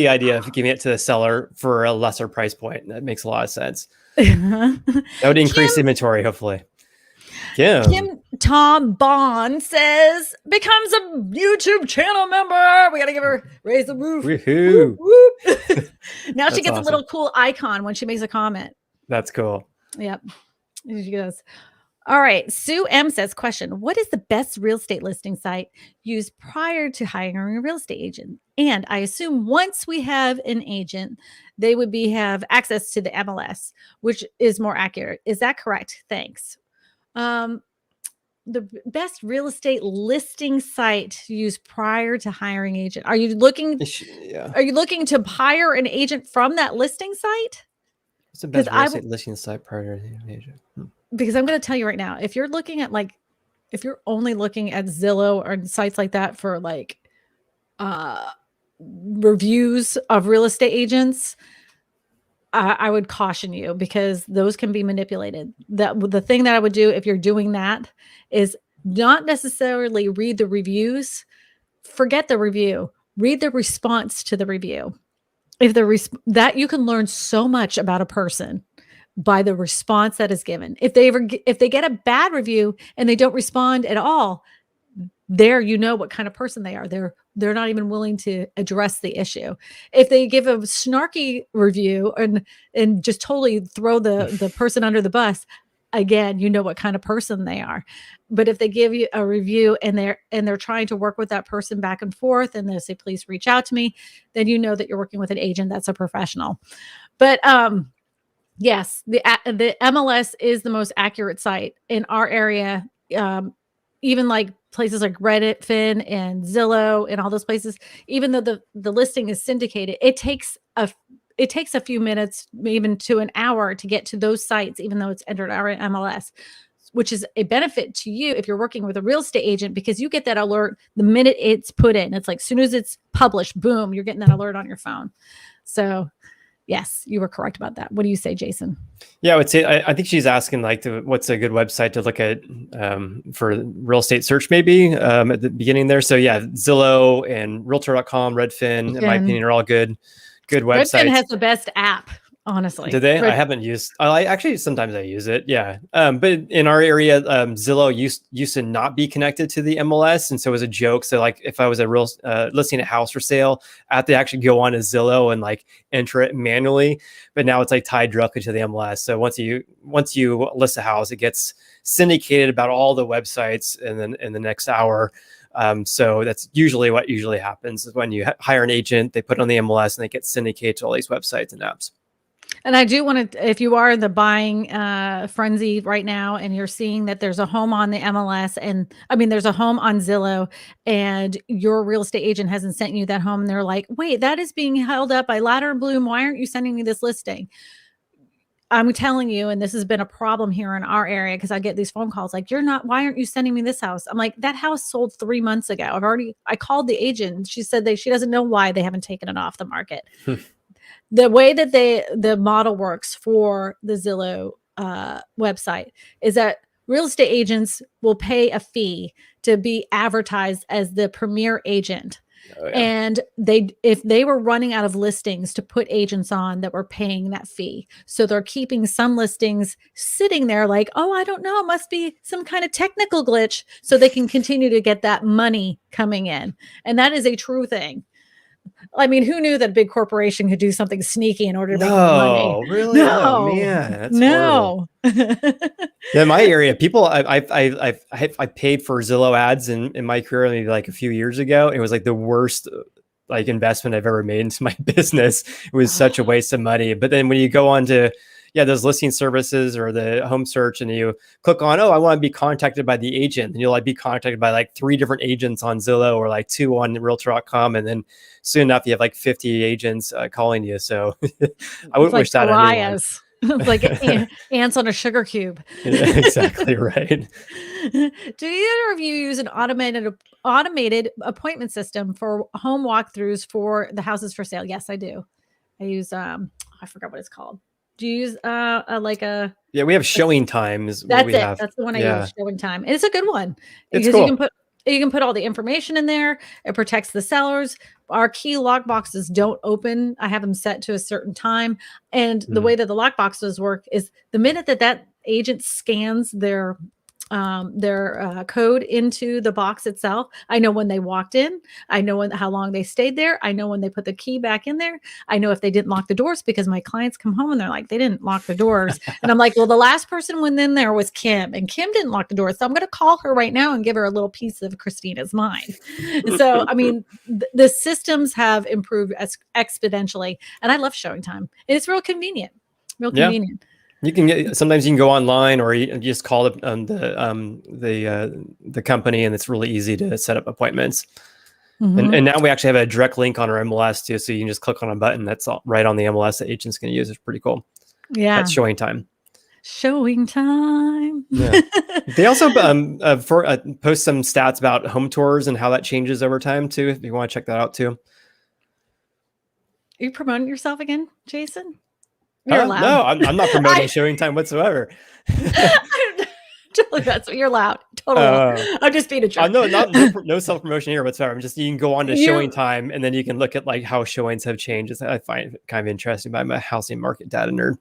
idea of giving it to the seller for a lesser price point. That makes a lot of sense. That would increase inventory, hopefully. Kim Tom Bond says becomes a YouTube channel member. We got to give her raise the roof. Woohoo. Whoop, whoop. Now she gets awesome. a little cool icon when she makes a comment. That's cool. Yep. She goes. All right. Sue M says, question, what is the best real estate listing site used prior to hiring a real estate agent? And I assume once we have an agent, they would have access to the MLS, which is more accurate. Is that correct? Thanks. The best real estate listing site to use prior to hiring agent. Are you looking to hire an agent from that listing site? What's the best real estate listing site prior to the agent? Because I'm going to tell you right now, if you're looking at if you're only looking at Zillow or sites like that for reviews of real estate agents, I would caution you because those can be manipulated. The thing that I would do if you're doing that is not necessarily read the reviews. Forget the review. Read the response to the review. That you can learn so much about a person by the response that is given. If they get a bad review and they don't respond at all, you know what kind of person they are. They're not even willing to address the issue. If they give a snarky review and just totally throw the person under the bus, again, you know what kind of person they are. But if they give you a review and they're trying to work with that person back and forth and they say, please reach out to me, then you know that you're working with an agent that's a professional. But yes, the MLS is the most accurate site in our area. Even like places like Reddit, Fin, and Zillow, and all those places, even though the listing is syndicated, it takes a few minutes, even to an hour, to get to those sites, even though it's entered our MLS, which is a benefit to you if you're working with a real estate agent because you get that alert the minute it's put in. It's like as soon as it's published, boom, you're getting that alert on your phone. So yes, you were correct about that. What do you say, Jason? Yeah, I would say I think she's asking what's a good website to look at for real estate search, maybe at the beginning there. So yeah, Zillow and Realtor.com, Redfin, in my opinion, are all good websites. Redfin has the best app. honestly. Do they? I But haven't used. I actually sometimes I use it. Yeah, but in our area, Zillow used to not be connected to the MLS, and so it was a joke. So like, if I was a real listing a house for sale, I have to actually go on to Zillow and like enter it manually. But now it's like tied directly to the MLS. So once you list a house, it gets syndicated about all the websites, and then in the next hour. So that's usually what usually happens is when you hire an agent, they put it on the MLS and they get syndicated to all these websites and apps. And I do want to, if you are in the buying frenzy right now and you're seeing that there's a home on the MLS and I mean, there's a home on Zillow and your real estate agent hasn't sent you that home and they're like, wait, that is being held up by Ladder and Bloom. Why aren't you sending me this listing? I'm telling you, and this has been a problem here in our area because I get these phone calls like, why aren't you sending me this house? I'm like, that house sold 3 months ago. I called the agent. She said she doesn't know why they haven't taken it off the market. The way that the model works for the Zillow website is that real estate agents will pay a fee to be advertised as the premier agent. Oh, yeah. And if they were running out of listings to put agents on that were paying that fee. So they're keeping some listings sitting there like, oh, I don't know, it must be some kind of technical glitch so they can continue to get that money coming in. And that is a true thing. I mean, who knew that a big corporation could do something sneaky in order to make money? Really? No, oh man, that's horrible. Yeah, in my area, people, I paid for Zillow ads in my career maybe like a few years ago. It was like the worst like investment I've ever made into my business. It was such a waste of money. But then when you go on to those listing services or the home search and you click on, oh, I want to be contacted by the agent. And you'll like be contacted by like 3 different agents on Zillow or like 2 on realtor.com. And then soon enough, you have like 50 agents calling you. So I wouldn't wish that on anyone. It's like ants on a sugar cube. Yeah, exactly right. Do either of you use an automated appointment system for home walkthroughs for the houses for sale? Yes, I do. I use, I forgot what it's called. Do you use Yeah, we have showing times. That's it. That's the one I use, showing time. And it's a good one because cool. you can put all the information in there. It protects the sellers. Our key lock boxes don't open. I have them set to a certain time. And the way that the lock boxes work is the minute that agent scans their code into the box itself, I know when they walked in. I know how long they stayed there. I know when they put the key back in there. I know if they didn't lock the doors because my clients come home and they're like, they didn't lock the doors. And I'm like, well, the last person went in there was Kim and Kim didn't lock the doors. So I'm going to call her right now and give her a little piece of Kristina's mind. So, I mean, the systems have improved exponentially and I love showing time. And it's real convenient. You can sometimes you can go online or you just call the company and it's really easy to set up appointments. And now we actually have a direct link on our MLS too, so you can just click on a button that's right on the MLS that agents can use. It's pretty cool. Yeah, that's showing time. Showing time. Yeah. They also post some stats about home tours and how that changes over time too. If you want to check that out too. Are you promoting yourself again, Jason? You're loud. No, I'm not promoting showing time whatsoever. Totally, you're loud. Totally. I'm just being a jerk. No self-promotion here whatsoever. I'm just, you can go on to showing time and then you can look at like how showings have changed. I find it kind of interesting by my housing market data nerd.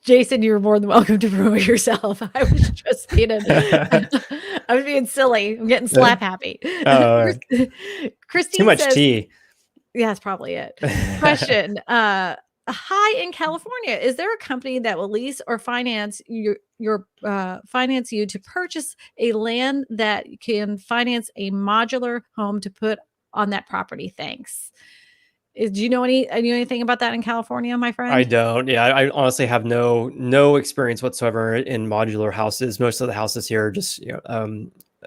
Jason, you're more than welcome to promote yourself. I was just being silly. I'm getting slap happy. Kristina too much tea. Yeah, that's probably it. Question. Hi, in California, is there a company that will lease or finance finance you to purchase a land that can finance a modular home to put on that property? Thanks. Do you know anything about that in California, my friend? I don't. Yeah, I honestly have no experience whatsoever in modular houses. Most of the houses here are just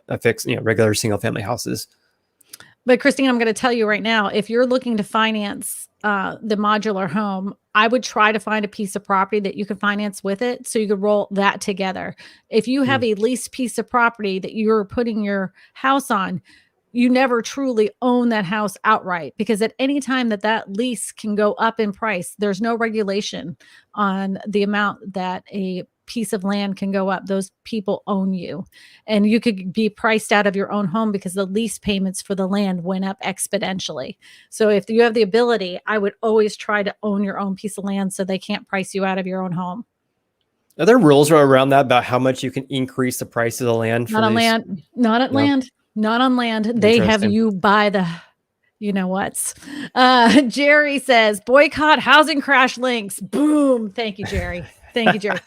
a fixed, regular single family houses. But Kristina, I'm going to tell you right now, if you're looking to finance the modular home, I would try to find a piece of property that you can finance with it so you could roll that together. If you have a leased piece of property that you're putting your house on, you never truly own that house outright because at any time that lease can go up in price, there's no regulation on the amount that a piece of land can go up. Those people own you, and you could be priced out of your own home because the lease payments for the land went up exponentially. So if you have the ability, I would always try to own your own piece of land so they can't price you out of your own home. Are there rules around that about how much you can increase the price of the land for Not on these? land, not on No? land, not on land. They have Interesting. you by the you know what's. Jerry says boycott housing crash links. Boom. Thank you, Jerry. Thank you, Jerry.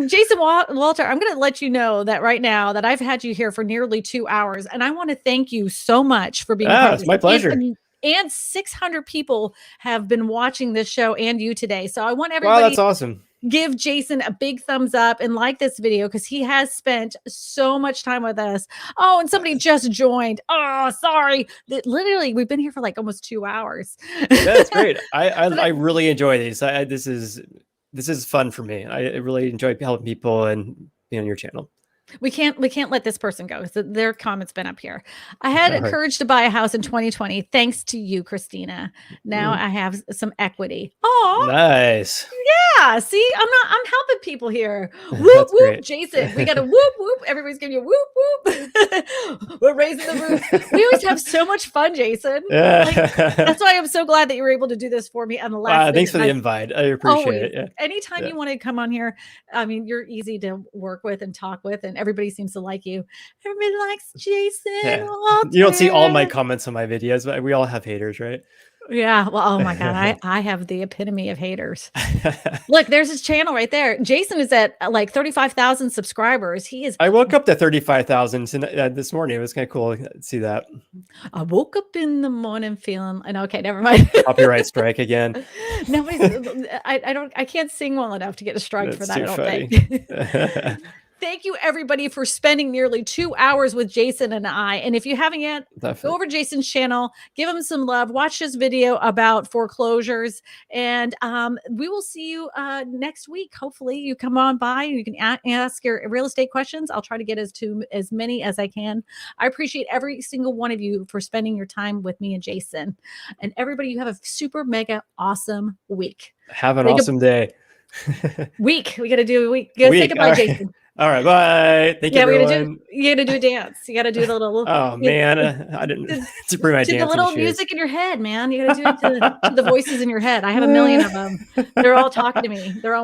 Jason Walter, I'm going to let you know that right now that I've had you here for nearly 2 hours, and I want to thank you so much for being a part of It's this. my pleasure. And 600 people have been watching this show and you today. So I want Wow, everybody that's awesome. give Jason a big thumbs up and like this video because he has spent so much time with us. Oh, and somebody just joined. Oh, sorry. Literally, we've been here for like almost 2 hours. That's great. I really enjoy these. This is fun for me. I really enjoy helping people and being on your channel. We can't let this person go. So their comment's been up here. I had All right. courage to buy a house in 2020 thanks to you, Kristina. Now I have some equity. Oh, Nice. yeah. See, I'm helping people here. Whoop, That's whoop, great. Jason. We got a whoop, whoop. Everybody's giving you a whoop, whoop. We're raising the roof. We always have so much fun, Jason. Like, that's why I'm so glad that you were able to do this for me on the last. Thanks for the invite. I appreciate it. Yeah. Anytime you want to come on here, I mean, you're easy to work with and talk with, and everybody seems to like you. Everybody likes Jason. Yeah. You don't see all my comments on my videos, but we all have haters, right? Yeah. Well, oh my God. I have the epitome of haters. Look, there's his channel right there. Jason is at like 35,000 subscribers. He is. I woke up to 35,000 this morning. It was kind of cool to see that. I woke up in the morning feeling, and okay, never mind. Copyright strike again. Nobody's, I can't sing well enough to get a strike for that. I don't think. Thank you, everybody, for spending nearly 2 hours with Jason and I. And if you haven't yet, go over to Jason's channel, give him some love, watch his video about foreclosures, and we will see you next week. Hopefully, you come on by. You can ask your real estate questions. I'll try to get as many as I can. I appreciate every single one of you for spending your time with me and Jason. And everybody, you have a super mega awesome week. Have an awesome day. Week. We got to do a week. Say goodbye, Jason. All right, bye. Thank you, everyone. You got to do a dance. You got to do the little. Oh man, I didn't to bring my to dance. The little music in your head, man. You got to do it to the voices in your head. I have a million of them. They're all talking to me. They're all.